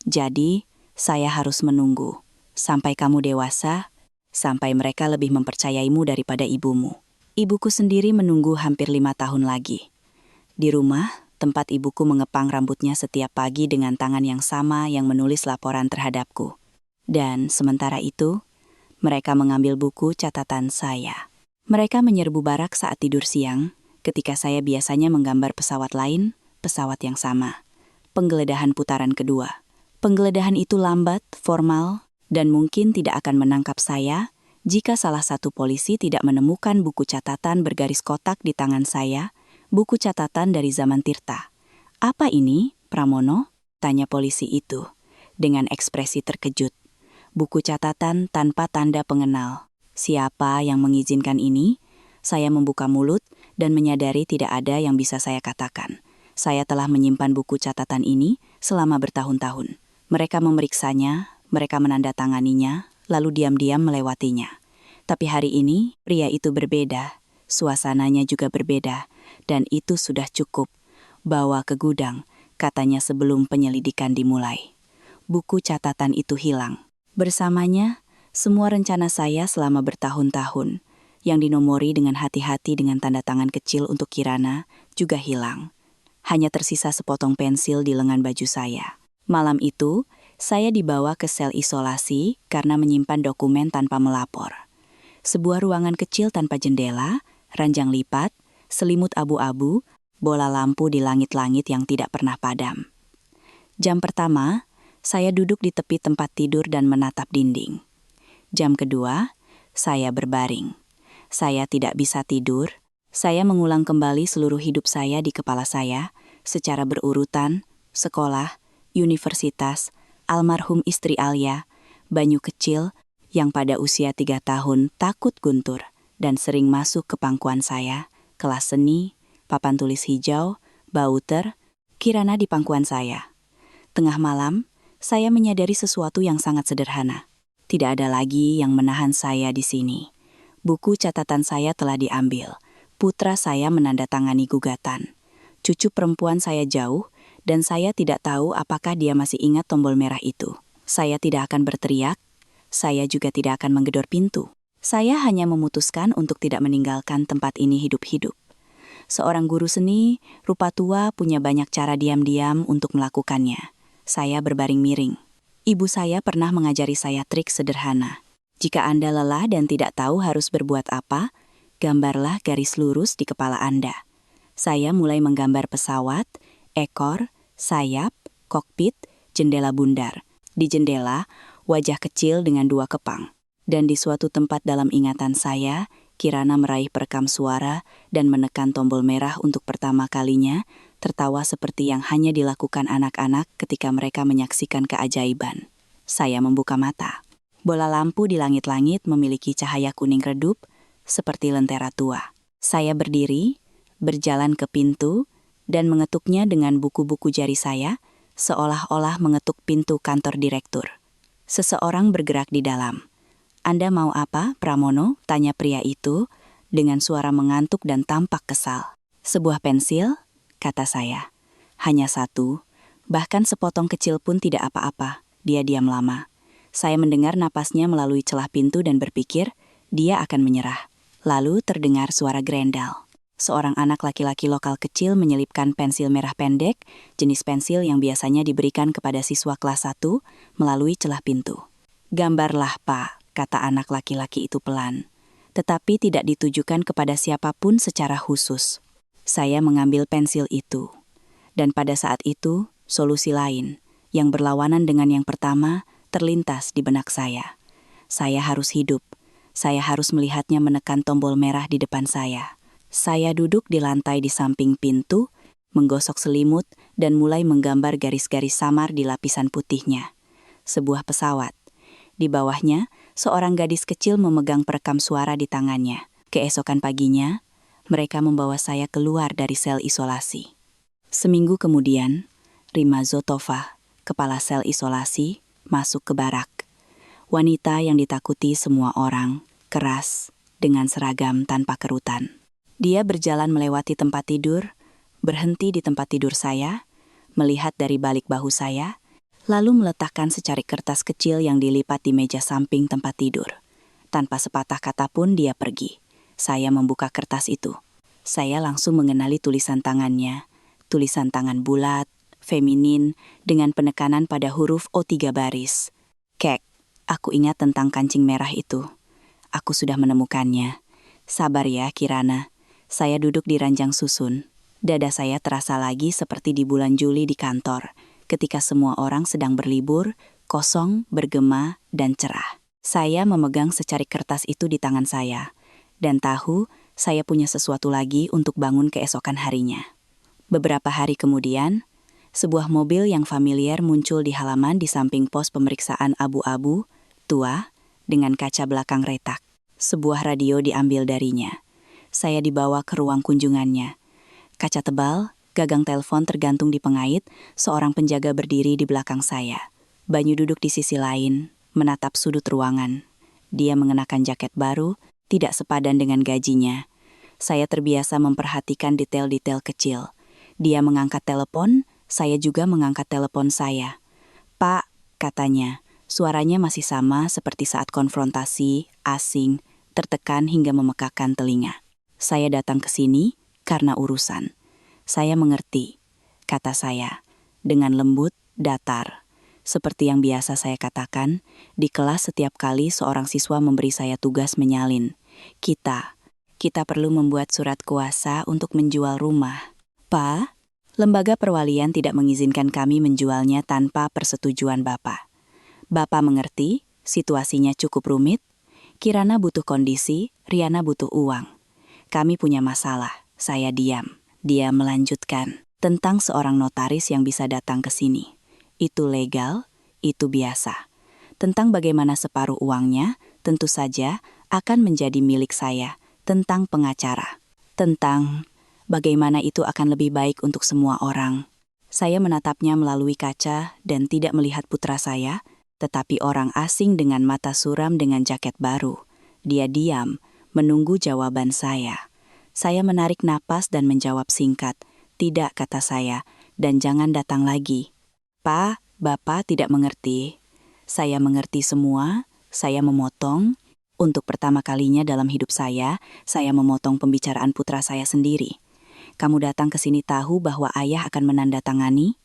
Jadi, saya harus menunggu, sampai kamu dewasa, sampai mereka lebih mempercayaimu daripada ibumu." Ibuku sendiri menunggu hampir 5 tahun lagi. Di rumah, tempat ibuku mengepang rambutnya setiap pagi dengan tangan yang sama yang menulis laporan terhadapku. Dan sementara itu, mereka mengambil buku catatan saya. Mereka menyerbu barak saat tidur siang, ketika saya biasanya menggambar pesawat lain, pesawat yang sama. Penggeledahan putaran kedua. Penggeledahan itu lambat, formal, dan mungkin tidak akan menangkap saya jika salah satu polisi tidak menemukan buku catatan bergaris kotak di tangan saya, buku catatan dari zaman Tirta. "Apa ini, Pramono?" tanya polisi itu, dengan ekspresi terkejut. "Buku catatan tanpa tanda pengenal. Siapa yang mengizinkan ini?" Saya membuka mulut dan menyadari tidak ada yang bisa saya katakan. Saya telah menyimpan buku catatan ini selama bertahun-tahun. Mereka memeriksanya, mereka menandatanganinya, lalu diam-diam melewatinya. Tapi hari ini, pria itu berbeda, suasananya juga berbeda, dan itu sudah cukup. "Bawa ke gudang," katanya sebelum penyelidikan dimulai. Buku catatan itu hilang. Bersamanya, semua rencana saya selama bertahun-tahun, yang dinomori dengan hati-hati dengan tanda tangan kecil untuk Kirana, juga hilang. Hanya tersisa sepotong pensil di lengan baju saya. Malam itu, saya dibawa ke sel isolasi karena menyimpan dokumen tanpa melapor. Sebuah ruangan kecil tanpa jendela, ranjang lipat, selimut abu-abu, bola lampu di langit-langit yang tidak pernah padam. Jam pertama, saya duduk di tepi tempat tidur dan menatap dinding. Jam kedua, saya berbaring. Saya tidak bisa tidur. Saya mengulang kembali seluruh hidup saya di kepala saya, secara berurutan, sekolah, universitas, almarhum istri Alia, Banyu kecil, yang pada usia 3 tahun takut guntur, dan sering masuk ke pangkuan saya, kelas seni, papan tulis hijau, bauter, Kirana di pangkuan saya. Tengah malam, saya menyadari sesuatu yang sangat sederhana. Tidak ada lagi yang menahan saya di sini. Buku catatan saya telah diambil. Putra saya menandatangani gugatan. Cucu perempuan saya jauh, dan saya tidak tahu apakah dia masih ingat tombol merah itu. Saya tidak akan berteriak, saya juga tidak akan menggedor pintu. Saya hanya memutuskan untuk tidak meninggalkan tempat ini hidup-hidup. Seorang guru seni, rupa tua punya banyak cara diam-diam untuk melakukannya. Saya berbaring miring. Ibu saya pernah mengajari saya trik sederhana. Jika Anda lelah dan tidak tahu harus berbuat apa, gambarlah garis lurus di kepala Anda. Saya mulai menggambar pesawat, ekor, sayap, kokpit, jendela bundar. Di jendela, wajah kecil dengan 2 kepang. Dan di suatu tempat dalam ingatan saya, Kirana meraih perekam suara dan menekan tombol merah untuk pertama kalinya, tertawa seperti yang hanya dilakukan anak-anak ketika mereka menyaksikan keajaiban. Saya membuka mata. Bola lampu di langit-langit memiliki cahaya kuning redup, seperti lentera tua. Saya berdiri, berjalan ke pintu, dan mengetuknya dengan buku-buku jari saya, seolah-olah mengetuk pintu kantor direktur. Seseorang bergerak di dalam. "Anda mau apa, Pramono?" tanya pria itu, dengan suara mengantuk dan tampak kesal. "Sebuah pensil?" kata saya. "Hanya satu, bahkan sepotong kecil pun tidak apa-apa." Dia diam lama. Saya mendengar napasnya melalui celah pintu dan berpikir, dia akan menyerah. Lalu terdengar suara Grendel. Seorang anak laki-laki lokal kecil menyelipkan pensil merah pendek, jenis pensil yang biasanya diberikan kepada siswa kelas 1, melalui celah pintu. "Gambarlah, Pak," kata anak laki-laki itu pelan, tetapi tidak ditujukan kepada siapapun secara khusus. Saya mengambil pensil itu. Dan pada saat itu, solusi lain, yang berlawanan dengan yang pertama, terlintas di benak saya. Saya harus hidup. Saya harus melihatnya menekan tombol merah di depan saya. Saya duduk di lantai di samping pintu, menggosok selimut, dan mulai menggambar garis-garis samar di lapisan putihnya. Sebuah pesawat. Di bawahnya, seorang gadis kecil memegang perekam suara di tangannya. Keesokan paginya, mereka membawa saya keluar dari sel isolasi. Seminggu kemudian, Rima Zotova, kepala sel isolasi, masuk ke barak. Wanita yang ditakuti semua orang, keras, dengan seragam tanpa kerutan. Dia berjalan melewati tempat tidur, berhenti di tempat tidur saya, melihat dari balik bahu saya, lalu meletakkan secarik kertas kecil yang dilipat di meja samping tempat tidur. Tanpa sepatah kata pun dia pergi. Saya membuka kertas itu. Saya langsung mengenali tulisan tangannya, tulisan tangan bulat, feminin, dengan penekanan pada huruf O3 baris. "Kek, aku ingat tentang kancing merah itu. Aku sudah menemukannya. Sabar ya, Kirana." Saya duduk di ranjang susun. Dada saya terasa lagi seperti di bulan Juli di kantor, ketika semua orang sedang berlibur, kosong, bergema, dan cerah. Saya memegang secarik kertas itu di tangan saya, dan tahu saya punya sesuatu lagi untuk bangun keesokan harinya. Beberapa hari kemudian, sebuah mobil yang familiar muncul di halaman di samping pos pemeriksaan abu-abu, tua, dengan kaca belakang retak. Sebuah radio diambil darinya. Saya dibawa ke ruang kunjungannya. Kaca tebal, gagang telepon tergantung di pengait, seorang penjaga berdiri di belakang saya. Banyu duduk di sisi lain, menatap sudut ruangan. Dia mengenakan jaket baru, tidak sepadan dengan gajinya. Saya terbiasa memperhatikan detail-detail kecil. Dia mengangkat telepon, saya juga mengangkat telepon saya. "Pak," katanya, suaranya masih sama seperti saat konfrontasi, asing, tertekan hingga memekakan telinga. "Saya datang ke sini karena urusan." "Saya mengerti," kata saya, dengan lembut, datar. Seperti yang biasa saya katakan, di kelas setiap kali seorang siswa memberi saya tugas menyalin. Kita perlu membuat surat kuasa untuk menjual rumah." "Pak, lembaga perwalian tidak mengizinkan kami menjualnya tanpa persetujuan Bapak." "Bapak mengerti, situasinya cukup rumit. Kirana butuh kondisi, Riana butuh uang. Kami punya masalah." Saya diam. Dia melanjutkan, "Tentang seorang notaris yang bisa datang ke sini. Itu legal, itu biasa. Tentang bagaimana separuh uangnya, tentu saja akan menjadi milik saya. Tentang pengacara. Tentang bagaimana itu akan lebih baik untuk semua orang." Saya menatapnya melalui kaca dan tidak melihat putra saya, tetapi orang asing dengan mata suram dengan jaket baru. Dia diam, menunggu jawaban saya. Saya menarik napas dan menjawab singkat, "Tidak," kata saya, "dan jangan datang lagi." "Pak, Bapak tidak mengerti." "Saya mengerti semua." Saya memotong. Untuk pertama kalinya dalam hidup saya memotong pembicaraan putra saya sendiri. "Kamu datang ke sini tahu bahwa ayah akan menandatangani?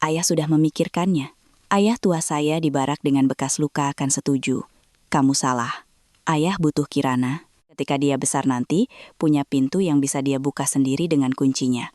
Ayah sudah memikirkannya. Ayah tua saya di barak dengan bekas luka akan setuju." "Kamu salah. Ayah butuh Kirana. Ketika dia besar nanti, punya pintu yang bisa dia buka sendiri dengan kuncinya.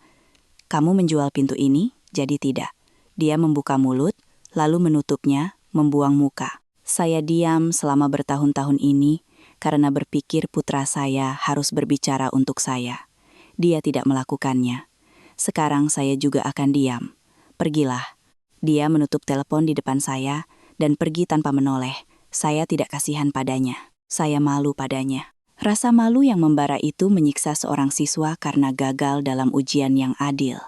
Kamu menjual pintu ini, jadi tidak." Dia membuka mulut, lalu menutupnya, membuang muka. Saya diam selama bertahun-tahun ini, karena berpikir putra saya harus berbicara untuk saya. Dia tidak melakukannya. Sekarang saya juga akan diam. Pergilah. Dia menutup telepon di depan saya dan pergi tanpa menoleh. Saya tidak kasihan padanya. Saya malu padanya. Rasa malu yang membara itu menyiksa seorang siswa karena gagal dalam ujian yang adil.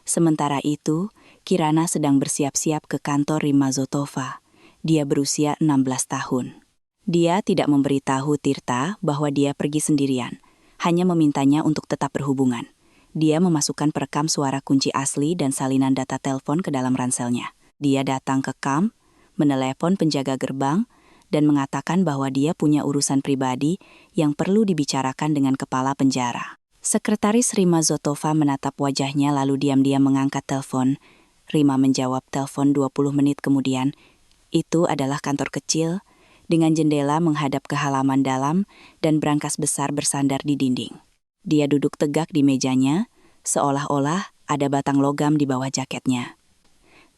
Sementara itu, Kirana sedang bersiap-siap ke kantor Rima Zotova. Dia berusia 16 tahun. Dia tidak memberitahu Tirta bahwa dia pergi sendirian, hanya memintanya untuk tetap berhubungan. Dia memasukkan perekam suara kunci asli dan salinan data telepon ke dalam ranselnya. Dia datang ke kamp, menelepon penjaga gerbang, dan mengatakan bahwa dia punya urusan pribadi yang perlu dibicarakan dengan kepala penjara. Sekretaris Rima Zotova menatap wajahnya lalu diam-diam mengangkat telepon. Rima menjawab telepon 20 menit kemudian. Itu adalah kantor kecil, dengan jendela menghadap ke halaman dalam dan brankas besar bersandar di dinding. Dia duduk tegak di mejanya, seolah-olah ada batang logam di bawah jaketnya.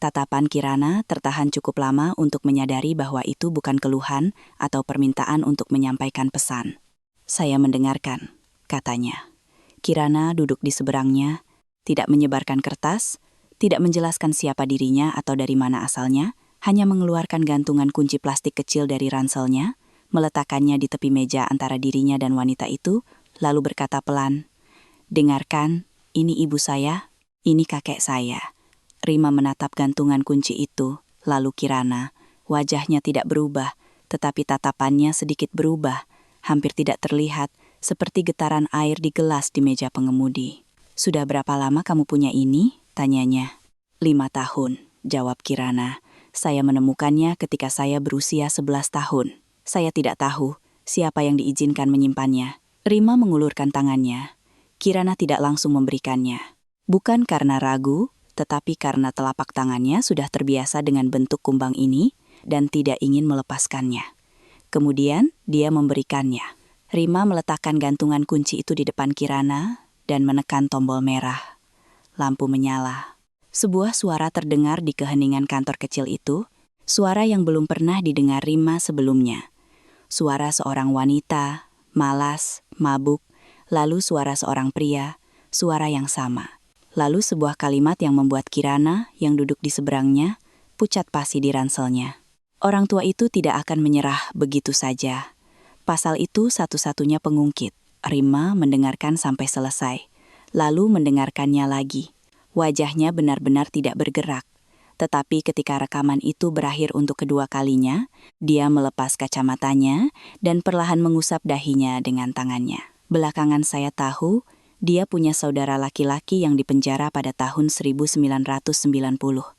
Tatapan Kirana tertahan cukup lama untuk menyadari bahwa itu bukan keluhan atau permintaan untuk menyampaikan pesan. Saya mendengarkan, katanya. Kirana duduk di seberangnya, tidak menyebarkan kertas, tidak menjelaskan siapa dirinya atau dari mana asalnya, hanya mengeluarkan gantungan kunci plastik kecil dari ranselnya, meletakkannya di tepi meja antara dirinya dan wanita itu, lalu berkata pelan, "Dengarkan, ini ibu saya, ini kakek saya." Rima menatap gantungan kunci itu, lalu Kirana. Wajahnya tidak berubah, tetapi tatapannya sedikit berubah, hampir tidak terlihat, seperti getaran air di gelas di meja pengemudi. "Sudah berapa lama kamu punya ini?" tanyanya. 5 tahun, jawab Kirana. "Saya menemukannya ketika saya berusia 11 tahun. Saya tidak tahu siapa yang diizinkan menyimpannya." Rima mengulurkan tangannya. Kirana tidak langsung memberikannya. Bukan karena ragu, tetapi karena telapak tangannya sudah terbiasa dengan bentuk kumbang ini dan tidak ingin melepaskannya. Kemudian dia memberikannya. Rima meletakkan gantungan kunci itu di depan Kirana dan menekan tombol merah. Lampu menyala. Sebuah suara terdengar di keheningan kantor kecil itu, suara yang belum pernah didengar Rima sebelumnya. Suara seorang wanita, malas, mabuk, lalu suara seorang pria, suara yang sama. Lalu sebuah kalimat yang membuat Kirana, yang duduk di seberangnya, pucat pasi di ranselnya. Orang tua itu tidak akan menyerah begitu saja. Pasal itu satu-satunya pengungkit. Rima mendengarkan sampai selesai, lalu mendengarkannya lagi. Wajahnya benar-benar tidak bergerak. Tetapi ketika rekaman itu berakhir untuk kedua kalinya, dia melepas kacamatanya dan perlahan mengusap dahinya dengan tangannya. Belakangan saya tahu, dia punya saudara laki-laki yang dipenjara pada tahun 1990.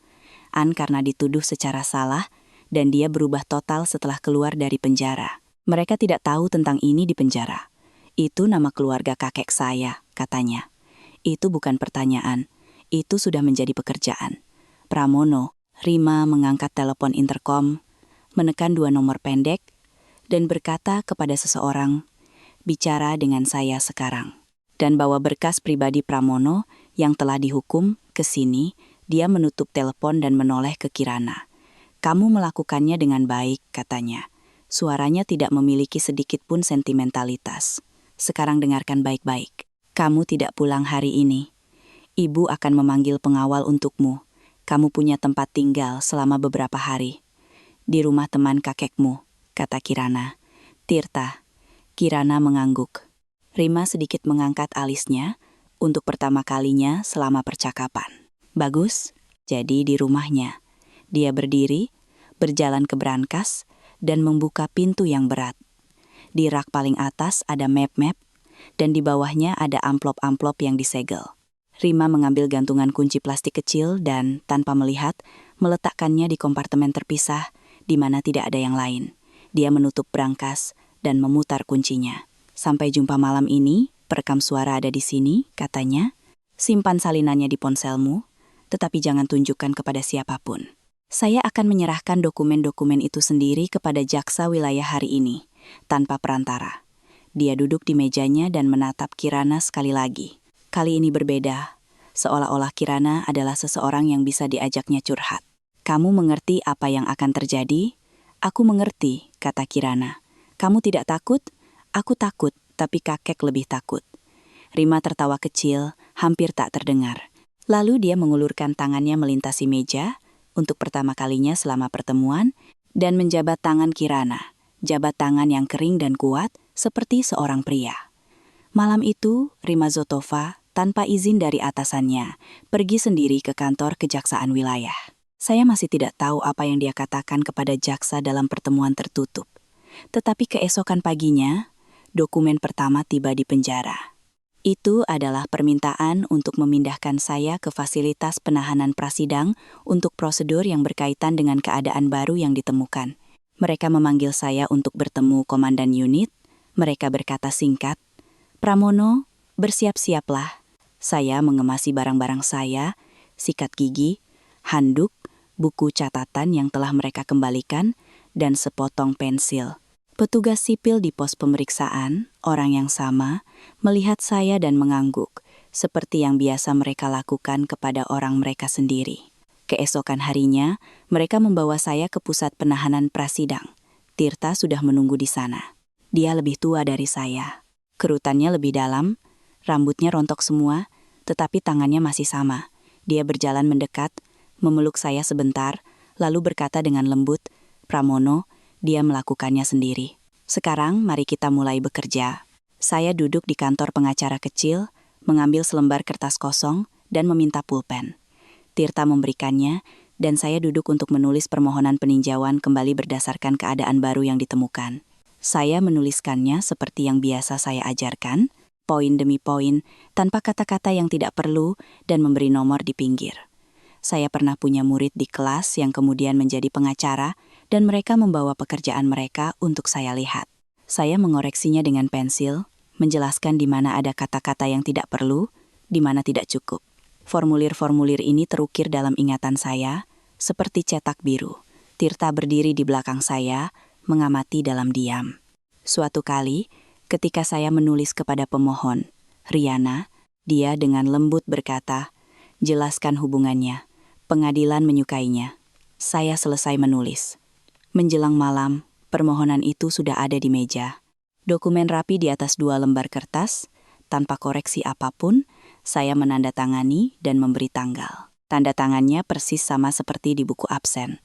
Karena dituduh secara salah, dan dia berubah total setelah keluar dari penjara. Mereka tidak tahu tentang ini di penjara. "Itu nama keluarga kakek saya," katanya. "Itu bukan pertanyaan, itu sudah menjadi pekerjaan." "Pramono." Rima mengangkat telepon interkom, menekan 2 nomor pendek, dan berkata kepada seseorang, "Bicara dengan saya sekarang." Dan bawa berkas pribadi Pramono yang telah dihukum ke sini. Dia menutup telepon dan menoleh ke Kirana. "Kamu melakukannya dengan baik," katanya. Suaranya tidak memiliki sedikit pun sentimentalitas. "Sekarang dengarkan baik-baik. Kamu tidak pulang hari ini. Ibu akan memanggil pengawal untukmu. Kamu punya tempat tinggal selama beberapa hari. Di rumah teman kakekmu," kata Kirana. "Tirta." Kirana mengangguk. Rima sedikit mengangkat alisnya untuk pertama kalinya selama percakapan. "Bagus, jadi di rumahnya." Dia berdiri, berjalan ke brankas, dan membuka pintu yang berat. Di rak paling atas ada map-map, dan di bawahnya ada amplop-amplop yang disegel. Rima mengambil gantungan kunci plastik kecil dan, tanpa melihat, meletakkannya di kompartemen terpisah, di mana tidak ada yang lain. Dia menutup brankas dan memutar kuncinya. "Sampai jumpa malam ini, perekam suara ada di sini," katanya. "Simpan salinannya di ponselmu, tetapi jangan tunjukkan kepada siapapun. Saya akan menyerahkan dokumen-dokumen itu sendiri kepada jaksa wilayah hari ini, tanpa perantara." Dia duduk di mejanya dan menatap Kirana sekali lagi. Kali ini berbeda, seolah-olah Kirana adalah seseorang yang bisa diajaknya curhat. "Kamu mengerti apa yang akan terjadi?" "Aku mengerti," kata Kirana. "Kamu tidak takut?" "Aku takut, tapi kakek lebih takut." Rima tertawa kecil, hampir tak terdengar. Lalu dia mengulurkan tangannya melintasi meja, untuk pertama kalinya selama pertemuan, dan menjabat tangan Kirana, jabat tangan yang kering dan kuat, seperti seorang pria. Malam itu, Rimazotova, tanpa izin dari atasannya, pergi sendiri ke kantor kejaksaan wilayah. Saya masih tidak tahu apa yang dia katakan kepada jaksa dalam pertemuan tertutup. Tetapi keesokan paginya, dokumen pertama tiba di penjara. Itu adalah permintaan untuk memindahkan saya ke fasilitas penahanan prasidang untuk prosedur yang berkaitan dengan keadaan baru yang ditemukan. Mereka memanggil saya untuk bertemu komandan unit. Mereka berkata singkat, "Pramono, bersiap-siaplah." Saya mengemasi barang-barang saya, sikat gigi, handuk, buku catatan yang telah mereka kembalikan, dan sepotong pensil. Petugas sipil di pos pemeriksaan, orang yang sama, melihat saya dan mengangguk, seperti yang biasa mereka lakukan kepada orang mereka sendiri. Keesokan harinya, mereka membawa saya ke pusat penahanan prasidang. Tirta sudah menunggu di sana. Dia lebih tua dari saya. Kerutannya lebih dalam, rambutnya rontok semua, tetapi tangannya masih sama. Dia berjalan mendekat, memeluk saya sebentar, lalu berkata dengan lembut, "Pramono," dia melakukannya sendiri. "Sekarang mari kita mulai bekerja." Saya duduk di kantor pengacara kecil, mengambil selembar kertas kosong, dan meminta pulpen. Tirta memberikannya, dan saya duduk untuk menulis permohonan peninjauan kembali berdasarkan keadaan baru yang ditemukan. Saya menuliskannya seperti yang biasa saya ajarkan, poin demi poin, tanpa kata-kata yang tidak perlu, dan memberi nomor di pinggir. Saya pernah punya murid di kelas yang kemudian menjadi pengacara, dan mereka membawa pekerjaan mereka untuk saya lihat. Saya mengoreksinya dengan pensil, menjelaskan di mana ada kata-kata yang tidak perlu, di mana tidak cukup. Formulir-formulir ini terukir dalam ingatan saya, seperti cetak biru. Tirta berdiri di belakang saya, mengamati dalam diam. Suatu kali, ketika saya menulis kepada pemohon, Riana, dia dengan lembut berkata, "Jelaskan hubungannya. Pengadilan menyukainya." Saya selesai menulis. Menjelang malam, permohonan itu sudah ada di meja. Dokumen rapi di atas 2 lembar kertas, tanpa koreksi apapun, saya menandatangani dan memberi tanggal. Tanda tangannya persis sama seperti di buku absen.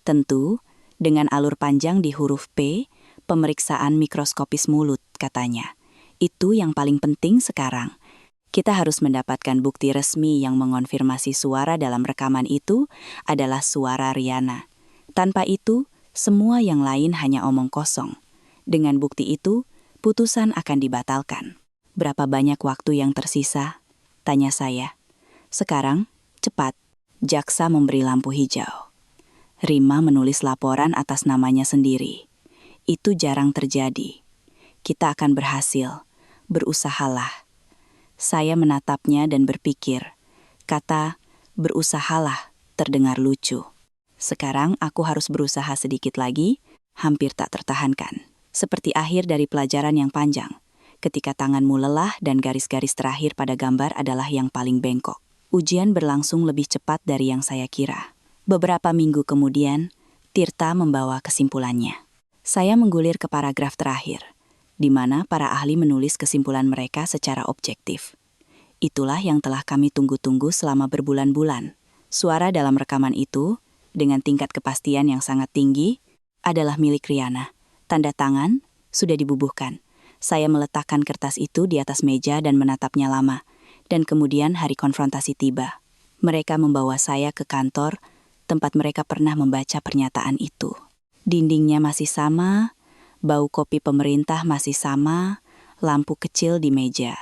Tentu, dengan alur panjang di huruf P, pemeriksaan mikroskopis mulut, katanya. Itu yang paling penting sekarang. Kita harus mendapatkan bukti resmi yang mengonfirmasi suara dalam rekaman itu adalah suara Riana. Tanpa itu, semua yang lain hanya omong kosong. Dengan bukti itu, putusan akan dibatalkan. "Berapa banyak waktu yang tersisa?" tanya saya. "Sekarang, cepat." Jaksa memberi lampu hijau. Rima menulis laporan atas namanya sendiri. Itu jarang terjadi. Kita akan berhasil. Berusahalah. Saya menatapnya dan berpikir, kata "berusahalah" terdengar lucu. Sekarang aku harus berusaha sedikit lagi, hampir tak tertahankan. Seperti akhir dari pelajaran yang panjang, ketika tanganmu lelah dan garis-garis terakhir pada gambar adalah yang paling bengkok. Ujian berlangsung lebih cepat dari yang saya kira. Beberapa minggu kemudian, Tirta membawa kesimpulannya. Saya menggulir ke paragraf terakhir, di mana para ahli menulis kesimpulan mereka secara objektif. Itulah yang telah kami tunggu-tunggu selama berbulan-bulan. Suara dalam rekaman itu, dengan tingkat kepastian yang sangat tinggi, adalah milik Riana. Tanda tangan sudah dibubuhkan. Saya meletakkan kertas itu di atas meja dan menatapnya lama. Dan kemudian hari konfrontasi tiba. Mereka membawa saya ke kantor, tempat mereka pernah membaca pernyataan itu. Dindingnya masih sama, bau kopi pemerintah masih sama, lampu kecil di meja.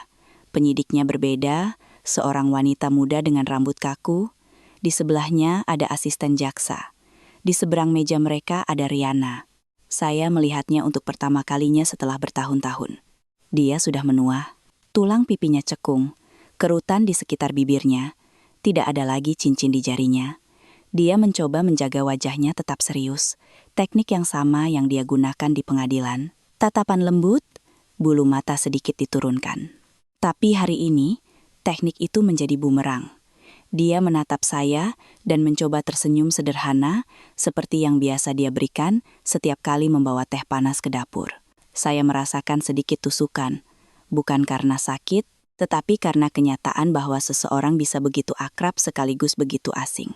Penyidiknya berbeda, seorang wanita muda dengan rambut kaku. Di sebelahnya ada asisten jaksa. Di seberang meja mereka ada Riana. Saya melihatnya untuk pertama kalinya setelah bertahun-tahun. Dia sudah menua. Tulang pipinya cekung, kerutan di sekitar bibirnya. Tidak ada lagi cincin di jarinya. Dia mencoba menjaga wajahnya tetap serius. Teknik yang sama yang dia gunakan di pengadilan. Tatapan lembut, bulu mata sedikit diturunkan. Tapi hari ini, teknik itu menjadi bumerang. Dia menatap saya dan mencoba tersenyum sederhana seperti yang biasa dia berikan setiap kali membawa teh panas ke dapur. Saya merasakan sedikit tusukan, bukan karena sakit, tetapi karena kenyataan bahwa seseorang bisa begitu akrab sekaligus begitu asing.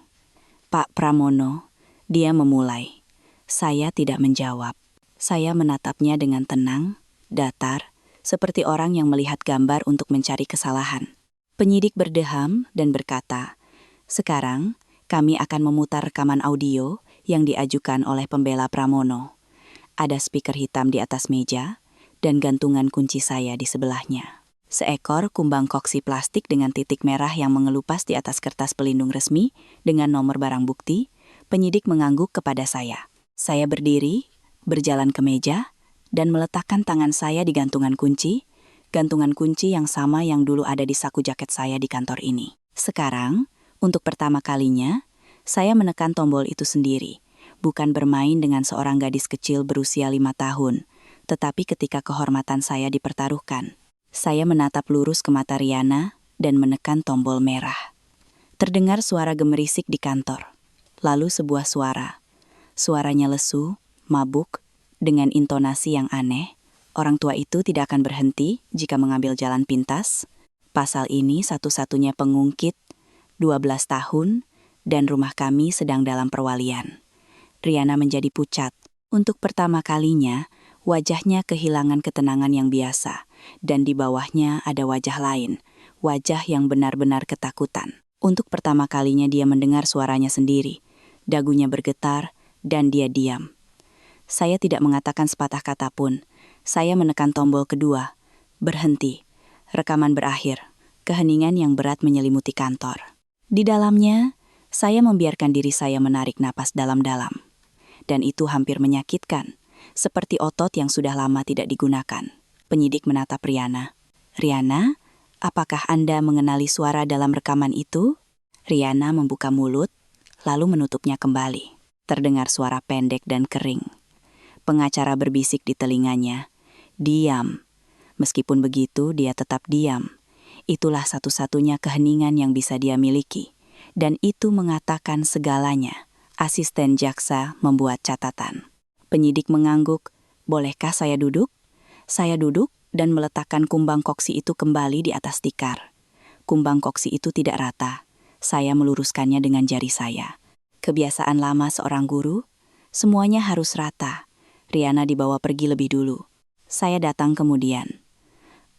"Pak Pramono," dia memulai. Saya tidak menjawab. Saya menatapnya dengan tenang, datar, seperti orang yang melihat gambar untuk mencari kesalahan. Penyidik berdeham dan berkata, "Sekarang, kami akan memutar rekaman audio yang diajukan oleh pembela Pramono. Ada speaker hitam di atas meja, dan gantungan kunci saya di sebelahnya." Seekor kumbang koksi plastik dengan titik merah yang mengelupas di atas kertas pelindung resmi dengan nomor barang bukti, penyidik mengangguk kepada saya. Saya berdiri, berjalan ke meja, dan meletakkan tangan saya di gantungan kunci yang sama yang dulu ada di saku jaket saya di kantor ini. Sekarang, untuk pertama kalinya, saya menekan tombol itu sendiri, bukan bermain dengan seorang gadis kecil berusia 5 tahun, tetapi ketika kehormatan saya dipertaruhkan. Saya menatap lurus ke mata Riana dan menekan tombol merah. Terdengar suara gemerisik di kantor. Lalu sebuah suara. Suaranya lesu, mabuk, dengan intonasi yang aneh. Orang tua itu tidak akan berhenti jika mengambil jalan pintas. Pasal ini satu-satunya pengungkit, 12 tahun, dan rumah kami sedang dalam perwalian. Riana menjadi pucat. Untuk pertama kalinya, wajahnya kehilangan ketenangan yang biasa, dan di bawahnya ada wajah lain, wajah yang benar-benar ketakutan. Untuk pertama kalinya dia mendengar suaranya sendiri, dagunya bergetar, dan dia diam. Saya tidak mengatakan sepatah kata pun. Saya menekan tombol kedua. Berhenti. Rekaman berakhir. Keheningan yang berat menyelimuti kantor. Di dalamnya, saya membiarkan diri saya menarik napas dalam-dalam. Dan itu hampir menyakitkan, seperti otot yang sudah lama tidak digunakan. Penyidik menatap Riana. "Riana, apakah Anda mengenali suara dalam rekaman itu?" Riana membuka mulut, lalu menutupnya kembali. Terdengar suara pendek dan kering. Pengacara berbisik di telinganya, "Diam." Meskipun begitu, dia tetap diam. Itulah satu-satunya keheningan yang bisa dia miliki. Dan itu mengatakan segalanya. Asisten jaksa membuat catatan. Penyidik mengangguk, "Bolehkah saya duduk?" Saya duduk dan meletakkan kumbang koksi itu kembali di atas tikar. Kumbang koksi itu tidak rata. Saya meluruskannya dengan jari saya. Kebiasaan lama seorang guru, semuanya harus rata. Riana dibawa pergi lebih dulu. Saya datang kemudian.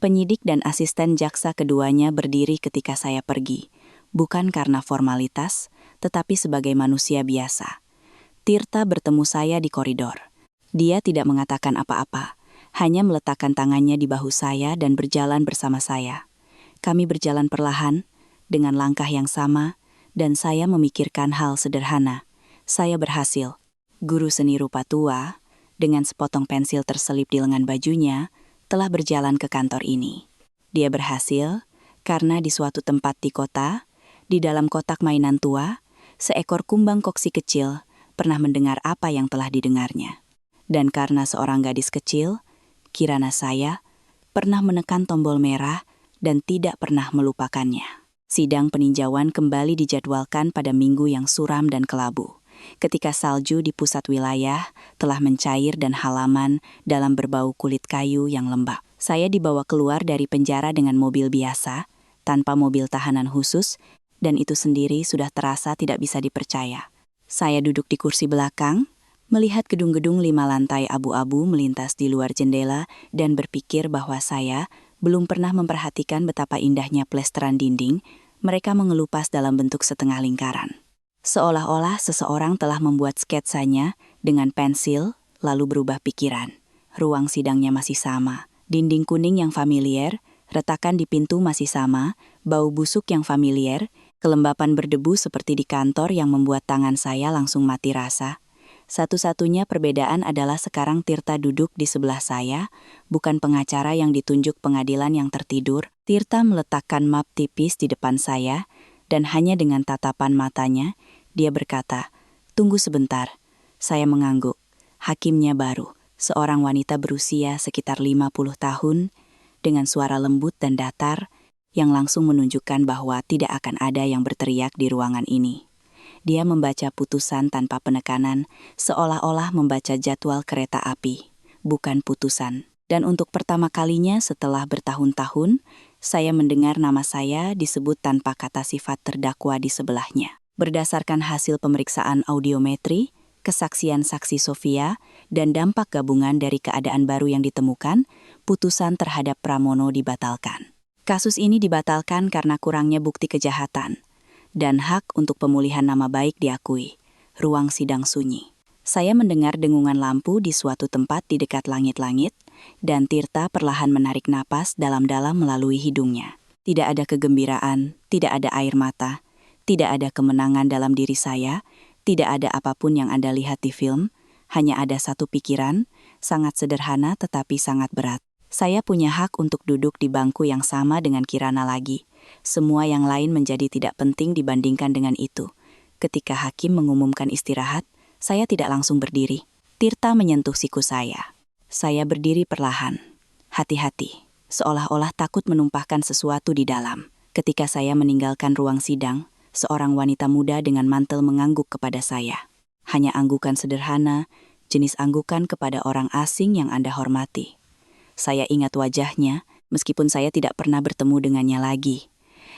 Penyidik dan asisten jaksa keduanya berdiri ketika saya pergi, bukan karena formalitas, tetapi sebagai manusia biasa. Tirta bertemu saya di koridor. Dia tidak mengatakan apa-apa, hanya meletakkan tangannya di bahu saya dan berjalan bersama saya. Kami berjalan perlahan, dengan langkah yang sama, dan saya memikirkan hal sederhana. Saya berhasil. Guru seni rupa tua, dengan sepotong pensil terselip di lengan bajunya, telah berjalan ke kantor ini. Dia berhasil karena di suatu tempat di kota, di dalam kotak mainan tua, seekor kumbang koksi kecil pernah mendengar apa yang telah didengarnya. Dan karena seorang gadis kecil, kirana saya, pernah menekan tombol merah dan tidak pernah melupakannya. Sidang peninjauan kembali dijadwalkan pada minggu yang suram dan kelabu, ketika salju di pusat wilayah telah mencair dan halaman dalam berbau kulit kayu yang lembab. Saya dibawa keluar dari penjara dengan mobil biasa, tanpa mobil tahanan khusus, dan itu sendiri sudah terasa tidak bisa dipercaya. Saya duduk di kursi belakang, melihat gedung-gedung 5 lantai abu-abu melintas di luar jendela dan berpikir bahwa saya belum pernah memperhatikan betapa indahnya plesteran dinding, mereka mengelupas dalam bentuk setengah lingkaran. Seolah-olah seseorang telah membuat sketsanya dengan pensil, lalu berubah pikiran. Ruang sidangnya masih sama, dinding kuning yang familiar, retakan di pintu masih sama, bau busuk yang familiar, kelembapan berdebu seperti di kantor yang membuat tangan saya langsung mati rasa. Satu-satunya perbedaan adalah sekarang Tirta duduk di sebelah saya, bukan pengacara yang ditunjuk pengadilan yang tertidur. Tirta meletakkan map tipis di depan saya, dan hanya dengan tatapan matanya, dia berkata, "Tunggu sebentar." Saya mengangguk. Hakimnya baru, seorang wanita berusia sekitar 50 tahun, dengan suara lembut dan datar, yang langsung menunjukkan bahwa tidak akan ada yang berteriak di ruangan ini. Dia membaca putusan tanpa penekanan, seolah-olah membaca jadwal kereta api, bukan putusan. Dan untuk pertama kalinya setelah bertahun-tahun, saya mendengar nama saya disebut tanpa kata sifat terdakwa di sebelahnya. Berdasarkan hasil pemeriksaan audiometri, kesaksian saksi Sofia, dan dampak gabungan dari keadaan baru yang ditemukan, putusan terhadap Pramono dibatalkan. Kasus ini dibatalkan karena kurangnya bukti kejahatan, dan hak untuk pemulihan nama baik diakui. Ruang sidang sunyi. Saya mendengar dengungan lampu di suatu tempat di dekat langit-langit, dan Tirta perlahan menarik napas dalam-dalam melalui hidungnya. Tidak ada kegembiraan, tidak ada air mata, tidak ada kemenangan dalam diri saya, tidak ada apapun yang Anda lihat di film, hanya ada satu pikiran, sangat sederhana tetapi sangat berat. Saya punya hak untuk duduk di bangku yang sama dengan Kirana lagi. Semua yang lain menjadi tidak penting dibandingkan dengan itu. Ketika hakim mengumumkan istirahat, saya tidak langsung berdiri. Tirta menyentuh siku saya. Saya berdiri perlahan. Hati-hati, seolah-olah takut menumpahkan sesuatu di dalam. Ketika saya meninggalkan ruang sidang, seorang wanita muda dengan mantel mengangguk kepada saya. Hanya anggukan sederhana, jenis anggukan kepada orang asing yang Anda hormati. Saya ingat wajahnya, meskipun saya tidak pernah bertemu dengannya lagi.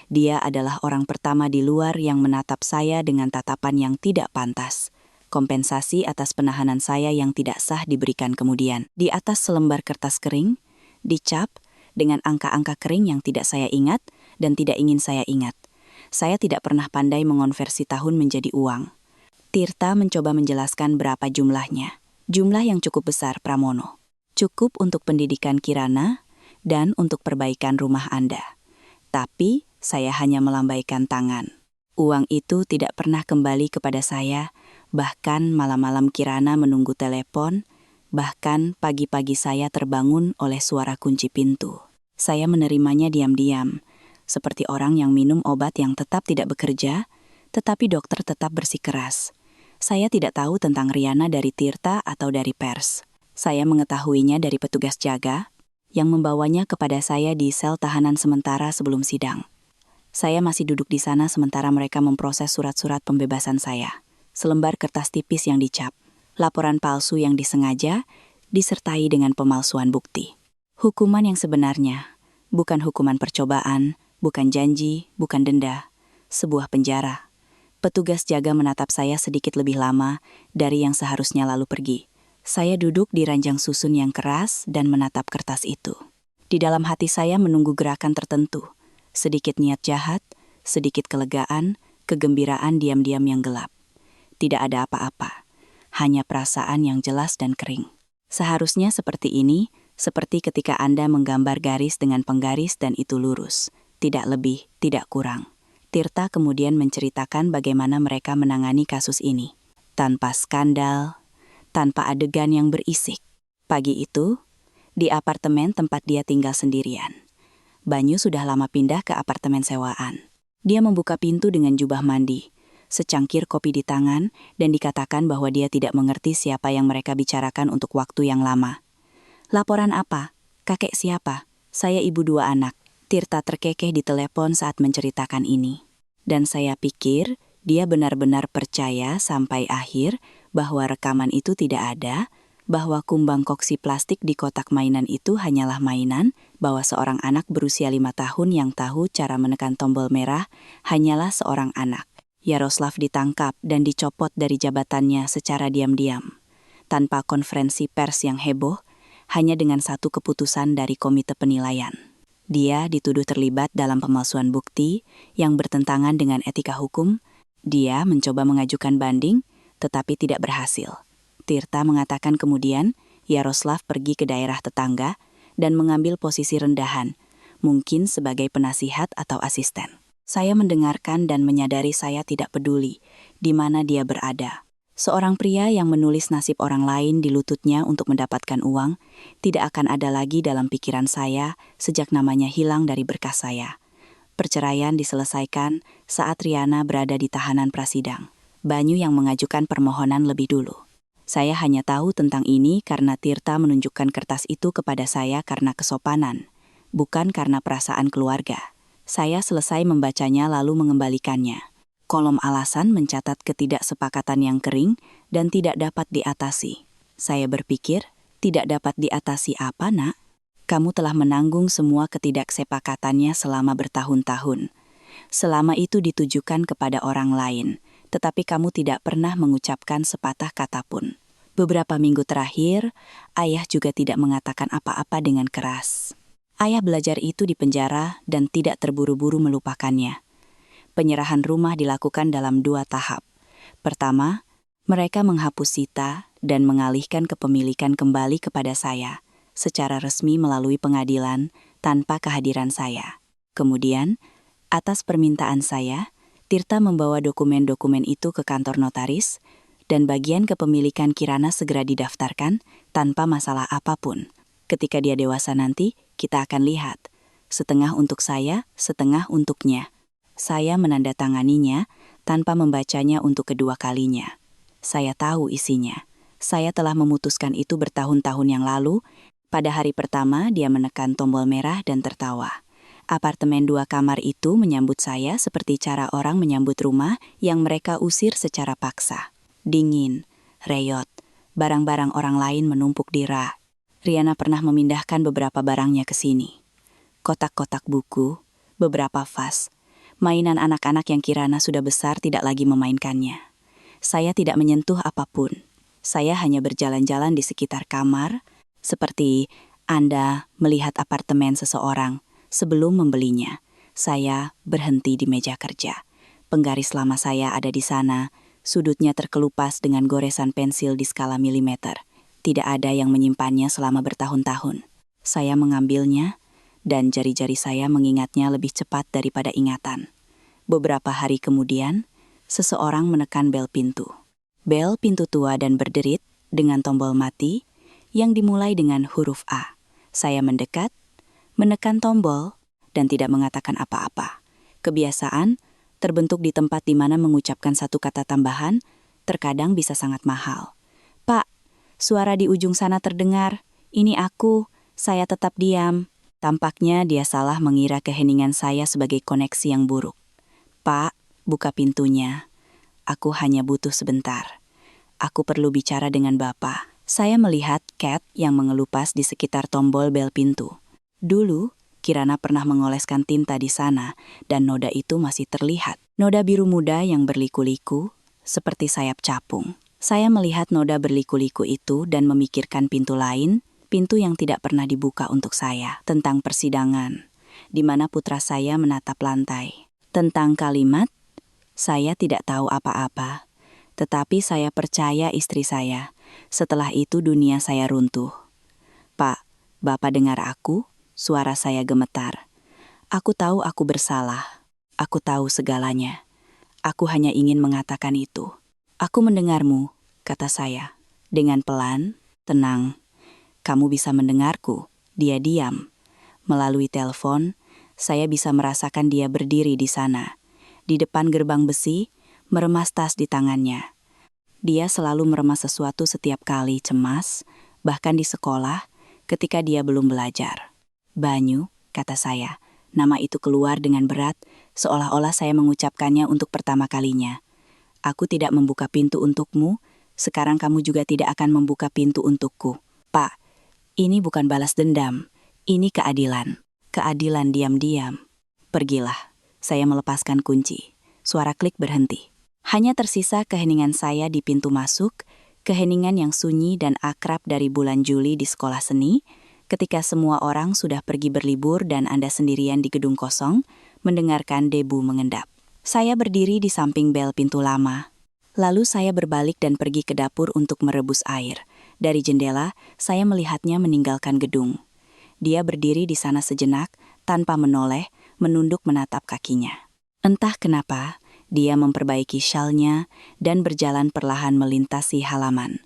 Dia adalah orang pertama di luar yang menatap saya dengan tatapan yang tidak pantas. Kompensasi atas penahanan saya yang tidak sah diberikan kemudian. Di atas selembar kertas kering, dicap dengan angka-angka kering yang tidak saya ingat dan tidak ingin saya ingat. Saya tidak pernah pandai mengonversi tahun menjadi uang. Tirta mencoba menjelaskan berapa jumlahnya. Jumlah yang cukup besar, Pramono. Cukup untuk pendidikan Kirana dan untuk perbaikan rumah Anda. Tapi saya hanya melambaikan tangan. Uang itu tidak pernah kembali kepada saya, bahkan malam-malam Kirana menunggu telepon, bahkan pagi-pagi saya terbangun oleh suara kunci pintu. Saya menerimanya diam-diam, seperti orang yang minum obat yang tetap tidak bekerja, tetapi dokter tetap bersikeras. Saya tidak tahu tentang Riana dari Tirta atau dari pers. Saya mengetahuinya dari petugas jaga, yang membawanya kepada saya di sel tahanan sementara sebelum sidang. Saya masih duduk di sana sementara mereka memproses surat-surat pembebasan saya. Selembar kertas tipis yang dicap, laporan palsu yang disengaja, disertai dengan pemalsuan bukti. Hukuman yang sebenarnya, bukan hukuman percobaan, bukan janji, bukan denda, sebuah penjara. Petugas jaga menatap saya sedikit lebih lama dari yang seharusnya lalu pergi. Saya duduk di ranjang susun yang keras dan menatap kertas itu. Di dalam hati saya menunggu gerakan tertentu. Sedikit niat jahat, sedikit kelegaan, kegembiraan diam-diam yang gelap. Tidak ada apa-apa, hanya perasaan yang jelas dan kering. Seharusnya seperti ini, seperti ketika Anda menggambar garis dengan penggaris dan itu lurus. Tidak lebih, tidak kurang. Tirta kemudian menceritakan bagaimana mereka menangani kasus ini. Tanpa skandal, tanpa adegan yang berisik. Pagi itu, di apartemen tempat dia tinggal sendirian. Banyu sudah lama pindah ke apartemen sewaan. Dia membuka pintu dengan jubah mandi, secangkir kopi di tangan, dan dikatakan bahwa dia tidak mengerti siapa yang mereka bicarakan untuk waktu yang lama. Laporan apa? Kakek siapa? Saya ibu 2 anak. Tirta terkekeh di telepon saat menceritakan ini. Dan saya pikir dia benar-benar percaya sampai akhir bahwa rekaman itu tidak ada, bahwa kumbang koksi plastik di kotak mainan itu hanyalah mainan, bahwa seorang anak berusia 5 tahun yang tahu cara menekan tombol merah hanyalah seorang anak. Yaroslav ditangkap dan dicopot dari jabatannya secara diam-diam. Tanpa konferensi pers yang heboh, hanya dengan satu keputusan dari komite penilaian. Dia dituduh terlibat dalam pemalsuan bukti yang bertentangan dengan etika hukum. Dia mencoba mengajukan banding, tetapi tidak berhasil. Tirta mengatakan kemudian, Yaroslav pergi ke daerah tetangga dan mengambil posisi rendahan, mungkin sebagai penasihat atau asisten. Saya mendengarkan dan menyadari saya tidak peduli di mana dia berada. Seorang pria yang menulis nasib orang lain di lututnya untuk mendapatkan uang tidak akan ada lagi dalam pikiran saya sejak namanya hilang dari berkas saya. Perceraian diselesaikan saat Riana berada di tahanan prasidang. Banyu yang mengajukan permohonan lebih dulu. Saya hanya tahu tentang ini karena Tirta menunjukkan kertas itu kepada saya karena kesopanan, bukan karena perasaan keluarga. Saya selesai membacanya lalu mengembalikannya. Kolom alasan mencatat ketidaksepakatan yang kering dan tidak dapat diatasi. Saya berpikir, tidak dapat diatasi apa, Nak? Kamu telah menanggung semua ketidaksepakatannya selama bertahun-tahun. Selama itu ditujukan kepada orang lain, tetapi kamu tidak pernah mengucapkan sepatah kata pun. Beberapa minggu terakhir, ayah juga tidak mengatakan apa-apa dengan keras. Ayah belajar itu di penjara dan tidak terburu-buru melupakannya. Penyerahan rumah dilakukan dalam 2 tahap. Pertama, mereka menghapus sita dan mengalihkan kepemilikan kembali kepada saya, secara resmi melalui pengadilan tanpa kehadiran saya. Kemudian, atas permintaan saya, Tirta membawa dokumen-dokumen itu ke kantor notaris, dan bagian kepemilikan Kirana segera didaftarkan tanpa masalah apapun. Ketika dia dewasa nanti, kita akan lihat. Setengah untuk saya, setengah untuknya. Saya menandatanganinya tanpa membacanya untuk kedua kalinya. Saya tahu isinya. Saya telah memutuskan itu bertahun-tahun yang lalu. Pada hari pertama, dia menekan tombol merah dan tertawa. Apartemen 2 kamar itu menyambut saya seperti cara orang menyambut rumah yang mereka usir secara paksa. Dingin, reyot, barang-barang orang lain menumpuk di rak. Riana pernah memindahkan beberapa barangnya ke sini. Kotak-kotak buku, beberapa vas, mainan anak-anak yang Kirana sudah besar tidak lagi memainkannya. Saya tidak menyentuh apapun. Saya hanya berjalan-jalan di sekitar kamar, seperti Anda melihat apartemen seseorang sebelum membelinya. Saya berhenti di meja kerja. Penggaris lama saya ada di sana, sudutnya terkelupas dengan goresan pensil di skala milimeter. Tidak ada yang menyimpannya selama bertahun-tahun. Saya mengambilnya, dan jari-jari saya mengingatnya lebih cepat daripada ingatan. Beberapa hari kemudian, seseorang menekan bel pintu. Bel pintu tua dan berderit dengan tombol mati yang dimulai dengan huruf A. Saya mendekat, menekan tombol, dan tidak mengatakan apa-apa. Kebiasaan terbentuk di tempat di mana mengucapkan satu kata tambahan terkadang bisa sangat mahal. "Pak, suara di ujung sana terdengar. Ini aku." Saya tetap diam. Tampaknya dia salah mengira keheningan saya sebagai koneksi yang buruk. "Pak, buka pintunya. Aku hanya butuh sebentar. Aku perlu bicara dengan Bapak." Saya melihat Cat yang mengelupas di sekitar tombol bel pintu. Dulu, Kirana pernah mengoleskan tinta di sana, dan noda itu masih terlihat. Noda biru muda yang berliku-liku, seperti sayap capung. Saya melihat noda berliku-liku itu dan memikirkan pintu lain, pintu yang tidak pernah dibuka untuk saya, tentang persidangan, di mana putra saya menatap lantai. Tentang kalimat, saya tidak tahu apa-apa, tetapi saya percaya istri saya. Setelah itu dunia saya runtuh. "Pak, Bapak dengar aku?" Suara saya gemetar. Aku tahu aku bersalah. Aku tahu segalanya. Aku hanya ingin mengatakan itu. "Aku mendengarmu," kata saya. Dengan pelan, tenang. "Kamu bisa mendengarku." Dia diam. Melalui telepon, saya bisa merasakan dia berdiri di sana. Di depan gerbang besi, meremas tas di tangannya. Dia selalu meremas sesuatu setiap kali cemas, bahkan di sekolah, ketika dia belum belajar. "Banyu," kata saya. Nama itu keluar dengan berat, seolah-olah saya mengucapkannya untuk pertama kalinya. "Aku tidak membuka pintu untukmu, sekarang kamu juga tidak akan membuka pintu untukku." "Pak, ini bukan balas dendam, ini keadilan." Keadilan diam-diam. "Pergilah." Saya melepaskan kunci. Suara klik berhenti. Hanya tersisa keheningan saya di pintu masuk, keheningan yang sunyi dan akrab dari bulan Juli di sekolah seni, ketika semua orang sudah pergi berlibur dan Anda sendirian di gedung kosong, mendengarkan debu mengendap. Saya berdiri di samping bel pintu lama. Lalu saya berbalik dan pergi ke dapur untuk merebus air. Dari jendela, saya melihatnya meninggalkan gedung. Dia berdiri di sana sejenak, tanpa menoleh, menunduk menatap kakinya. Entah kenapa, dia memperbaiki syalnya dan berjalan perlahan melintasi halaman.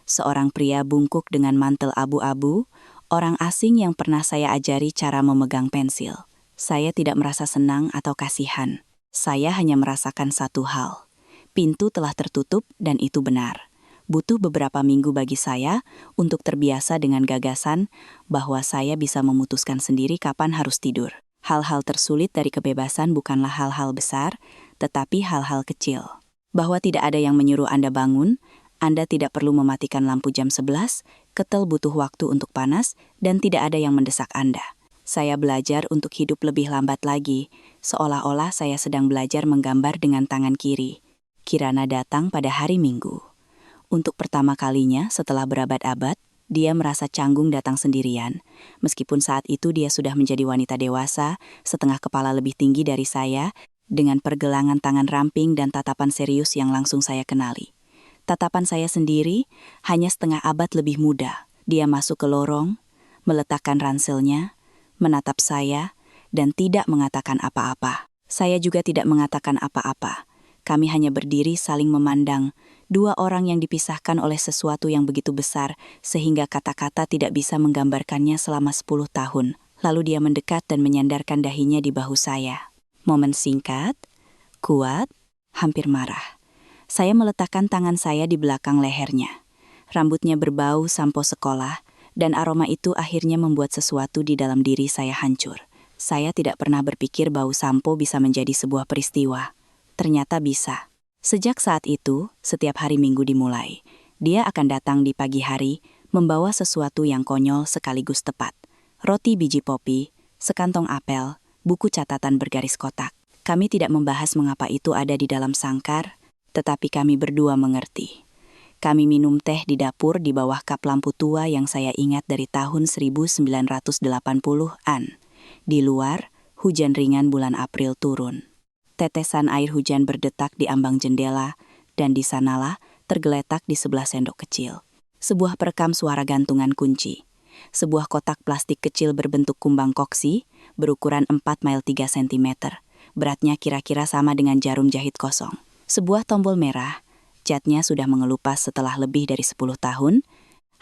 Seorang pria bungkuk dengan mantel abu-abu, orang asing yang pernah saya ajari cara memegang pensil. Saya tidak merasa senang atau kasihan. Saya hanya merasakan satu hal. Pintu telah tertutup dan itu benar. Butuh beberapa minggu bagi saya untuk terbiasa dengan gagasan bahwa saya bisa memutuskan sendiri kapan harus tidur. Hal-hal tersulit dari kebebasan bukanlah hal-hal besar, tetapi hal-hal kecil. Bahwa tidak ada yang menyuruh Anda bangun, Anda tidak perlu mematikan lampu jam 11, ketel butuh waktu untuk panas, dan tidak ada yang mendesak Anda. Saya belajar untuk hidup lebih lambat lagi, seolah-olah saya sedang belajar menggambar dengan tangan kiri. Kirana datang pada hari Minggu. Untuk pertama kalinya setelah berabad-abad, dia merasa canggung datang sendirian. Meskipun saat itu dia sudah menjadi wanita dewasa, setengah kepala lebih tinggi dari saya, dengan pergelangan tangan ramping dan tatapan serius yang langsung saya kenali. Tatapan saya sendiri hanya setengah abad lebih muda. Dia masuk ke lorong, meletakkan ranselnya, menatap saya, dan tidak mengatakan apa-apa. Saya juga tidak mengatakan apa-apa. Kami hanya berdiri saling memandang, dua orang yang dipisahkan oleh sesuatu yang begitu besar, sehingga kata-kata tidak bisa menggambarkannya selama 10 tahun. Lalu dia mendekat dan menyandarkan dahinya di bahu saya. Momen singkat, kuat, hampir marah. Saya meletakkan tangan saya di belakang lehernya. Rambutnya berbau sampo sekolah, dan aroma itu akhirnya membuat sesuatu di dalam diri saya hancur. Saya tidak pernah berpikir bau sampo bisa menjadi sebuah peristiwa. Ternyata bisa. Sejak saat itu, setiap hari Minggu dimulai. Dia akan datang di pagi hari, membawa sesuatu yang konyol sekaligus tepat. Roti biji popi, sekantong apel, buku catatan bergaris kotak. Kami tidak membahas mengapa itu ada di dalam sangkar, tetapi kami berdua mengerti. Kami minum teh di dapur di bawah kap lampu tua yang saya ingat dari tahun 1980-an. Di luar, hujan ringan bulan April turun. Tetesan air hujan berdetak di ambang jendela, dan di sanalah tergeletak di sebelah sendok kecil. Sebuah perekam suara gantungan kunci. Sebuah kotak plastik kecil berbentuk kumbang koksi, berukuran 4 mil 3 cm. Beratnya kira-kira sama dengan jarum jahit kosong. Sebuah tombol merah, catnya sudah mengelupas setelah lebih dari 10 tahun,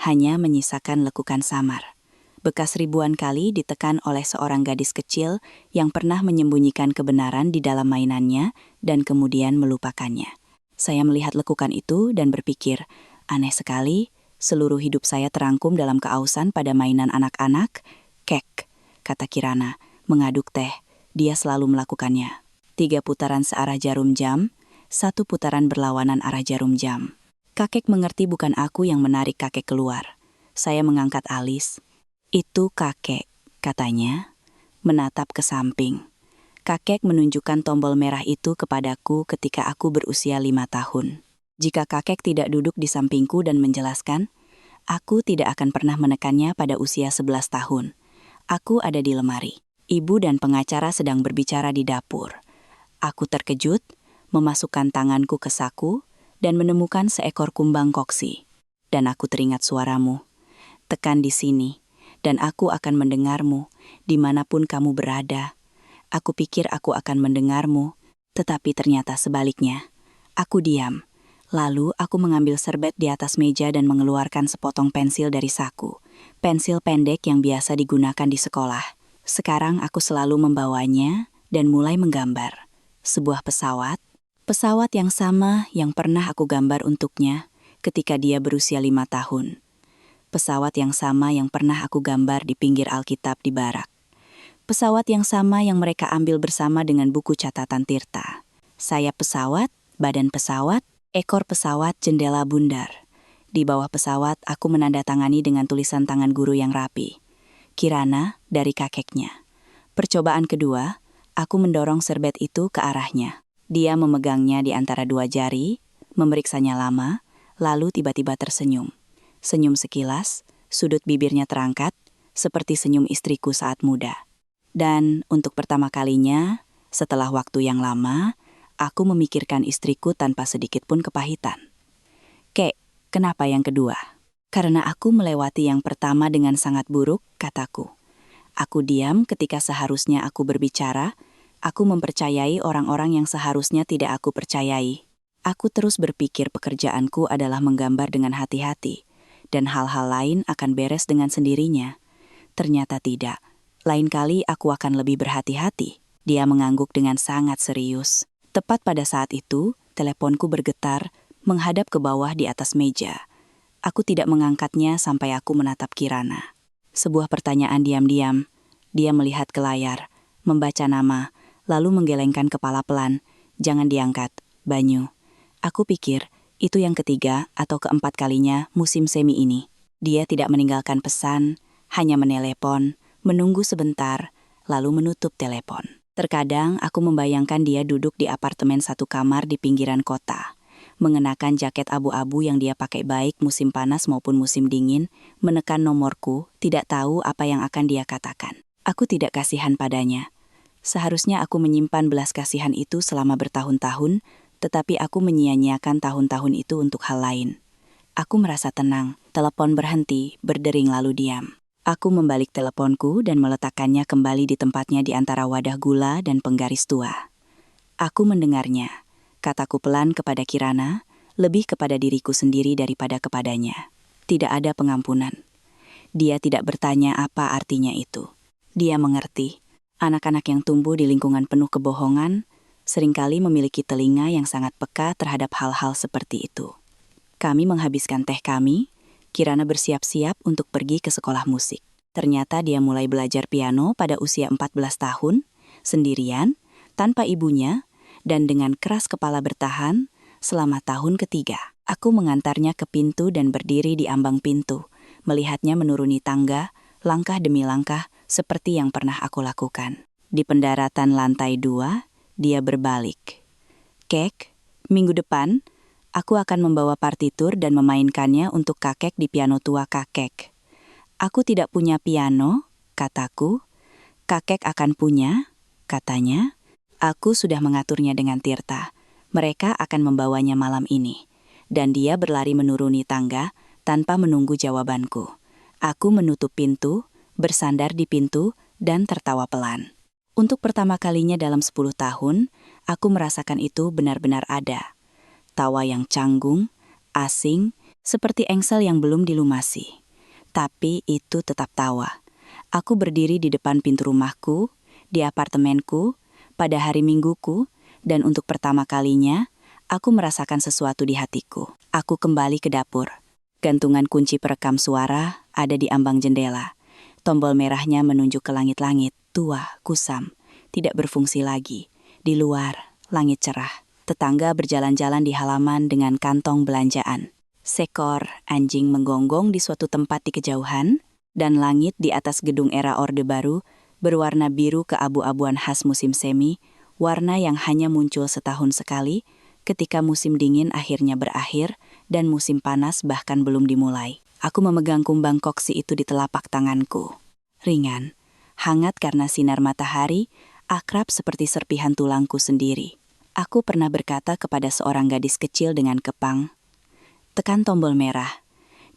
hanya menyisakan lekukan samar. Bekas ribuan kali ditekan oleh seorang gadis kecil yang pernah menyembunyikan kebenaran di dalam mainannya dan kemudian melupakannya. Saya melihat lekukan itu dan berpikir, aneh sekali, seluruh hidup saya terangkum dalam keausan pada mainan anak-anak. Kek, kata Kirana, mengaduk teh. Dia selalu melakukannya. 3 putaran searah jarum jam, 1 putaran berlawanan arah jarum jam. Kakek mengerti bukan aku yang menarik kakek keluar. Saya mengangkat alis. Itu kakek, katanya, menatap ke samping. Kakek menunjukkan tombol merah itu kepadaku ketika aku berusia 5 tahun. Jika kakek tidak duduk di sampingku dan menjelaskan, aku tidak akan pernah menekannya pada usia 11 tahun. Aku ada di lemari. Ibu dan pengacara sedang berbicara di dapur. Aku terkejut, memasukkan tanganku ke saku, dan menemukan seekor kumbang koksi. Dan aku teringat suaramu. Tekan di sini, dan aku akan mendengarmu, dimanapun kamu berada. Aku pikir aku akan mendengarmu, tetapi ternyata sebaliknya. Aku diam. Lalu aku mengambil serbet di atas meja dan mengeluarkan sepotong pensil dari saku. Pensil pendek yang biasa digunakan di sekolah. Sekarang aku selalu membawanya dan mulai menggambar. Sebuah pesawat yang sama yang pernah aku gambar untuknya ketika dia berusia 5 tahun. Pesawat yang sama yang pernah aku gambar di pinggir Alkitab di barak. Pesawat yang sama yang mereka ambil bersama dengan buku catatan Tirta. Sayap pesawat, badan pesawat, ekor pesawat, jendela bundar. Di bawah pesawat aku menandatangani dengan tulisan tangan guru yang rapi. Kirana dari kakeknya. Percobaan kedua, aku mendorong serbet itu ke arahnya. Dia memegangnya di antara 2 jari, memeriksanya lama, lalu tiba-tiba tersenyum. Senyum sekilas, sudut bibirnya terangkat, seperti senyum istriku saat muda. Dan untuk pertama kalinya, setelah waktu yang lama, aku memikirkan istriku tanpa sedikit pun kepahitan. Kek, kenapa yang kedua? Karena aku melewati yang pertama dengan sangat buruk, kataku. Aku diam ketika seharusnya aku berbicara. Aku mempercayai orang-orang yang seharusnya tidak aku percayai. Aku terus berpikir pekerjaanku adalah menggambar dengan hati-hati, dan hal-hal lain akan beres dengan sendirinya. Ternyata tidak. Lain kali aku akan lebih berhati-hati. Dia mengangguk dengan sangat serius. Tepat pada saat itu, teleponku bergetar, menghadap ke bawah di atas meja. Aku tidak mengangkatnya sampai aku menatap Kirana. Sebuah pertanyaan diam-diam. Dia melihat ke layar, membaca nama, lalu menggelengkan kepala pelan. Jangan diangkat, Banyu. Aku pikir, Itu yang ketiga atau keempat kalinya musim semi ini. Dia tidak meninggalkan pesan, hanya menelepon, menunggu sebentar, lalu menutup telepon. Terkadang aku membayangkan dia duduk di apartemen satu kamar di pinggiran kota, mengenakan jaket abu-abu yang dia pakai baik musim panas maupun musim dingin, menekan nomorku, tidak tahu apa yang akan dia katakan. Aku tidak kasihan padanya. Seharusnya aku menyimpan belas kasihan itu selama bertahun-tahun, tetapi aku menyia-nyiakan tahun-tahun itu untuk hal lain. Aku merasa tenang, telepon berhenti, berdering lalu diam. Aku membalik teleponku dan meletakkannya kembali di tempatnya di antara wadah gula dan penggaris tua. Aku mendengarnya, kataku pelan kepada Kirana, lebih kepada diriku sendiri daripada kepadanya. Tidak ada pengampunan. Dia tidak bertanya apa artinya itu. Dia mengerti. Anak-anak yang tumbuh di lingkungan penuh kebohongan seringkali memiliki telinga yang sangat peka terhadap hal-hal seperti itu. Kami menghabiskan teh kami, Kirana bersiap-siap untuk pergi ke sekolah musik. Ternyata dia mulai belajar piano pada usia 14 tahun, sendirian, tanpa ibunya, dan dengan keras kepala bertahan selama tahun ketiga. Aku mengantarnya ke pintu dan berdiri di ambang pintu, melihatnya menuruni tangga, langkah demi langkah, seperti yang pernah aku lakukan. Di pendaratan lantai 2, dia berbalik. Kek, minggu depan, aku akan membawa partitur dan memainkannya untuk kakek di piano tua kakek. Aku tidak punya piano, kataku. Kakek akan punya, katanya. Aku sudah mengaturnya dengan Tirta. Mereka akan membawanya malam ini. Dan dia berlari menuruni tangga tanpa menunggu jawabanku. Aku menutup pintu, bersandar di pintu, dan tertawa pelan. Untuk pertama kalinya dalam 10 tahun, aku merasakan itu benar-benar ada. Tawa yang canggung, asing, seperti engsel yang belum dilumasi. Tapi itu tetap tawa. Aku berdiri di depan pintu rumahku, di apartemenku, pada hari mingguku, dan untuk pertama kalinya, aku merasakan sesuatu di hatiku. Aku kembali ke dapur. Gantungan kunci perekam suara ada di ambang jendela. Tombol merahnya menunjuk ke langit-langit, tua, kusam, tidak berfungsi lagi. Di luar, langit cerah. Tetangga berjalan-jalan di halaman dengan kantong belanjaan. Seekor anjing menggonggong di suatu tempat di kejauhan, dan langit di atas gedung era Orde Baru berwarna biru keabu-abuan khas musim semi, warna yang hanya muncul setahun sekali ketika musim dingin akhirnya berakhir dan musim panas bahkan belum dimulai. Aku memegang kumbang koksi itu di telapak tanganku. Ringan, hangat karena sinar matahari, akrab seperti serpihan tulangku sendiri. Aku pernah berkata kepada seorang gadis kecil dengan kepang, "Tekan tombol merah,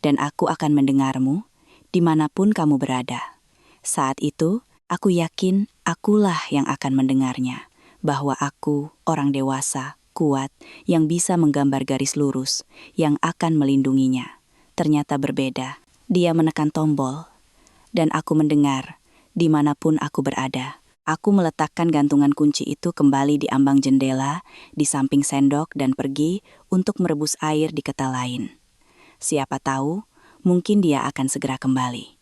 dan aku akan mendengarmu dimanapun kamu berada." Saat itu, aku yakin akulah yang akan mendengarnya, bahwa aku, orang dewasa, kuat, yang bisa menggambar garis lurus, yang akan melindunginya. Ternyata berbeda. Dia menekan tombol, dan aku mendengar dimanapun aku berada. Aku meletakkan gantungan kunci itu kembali di ambang jendela, di samping sendok dan pergi untuk merebus air di ketal lain. Siapa tahu, mungkin dia akan segera kembali.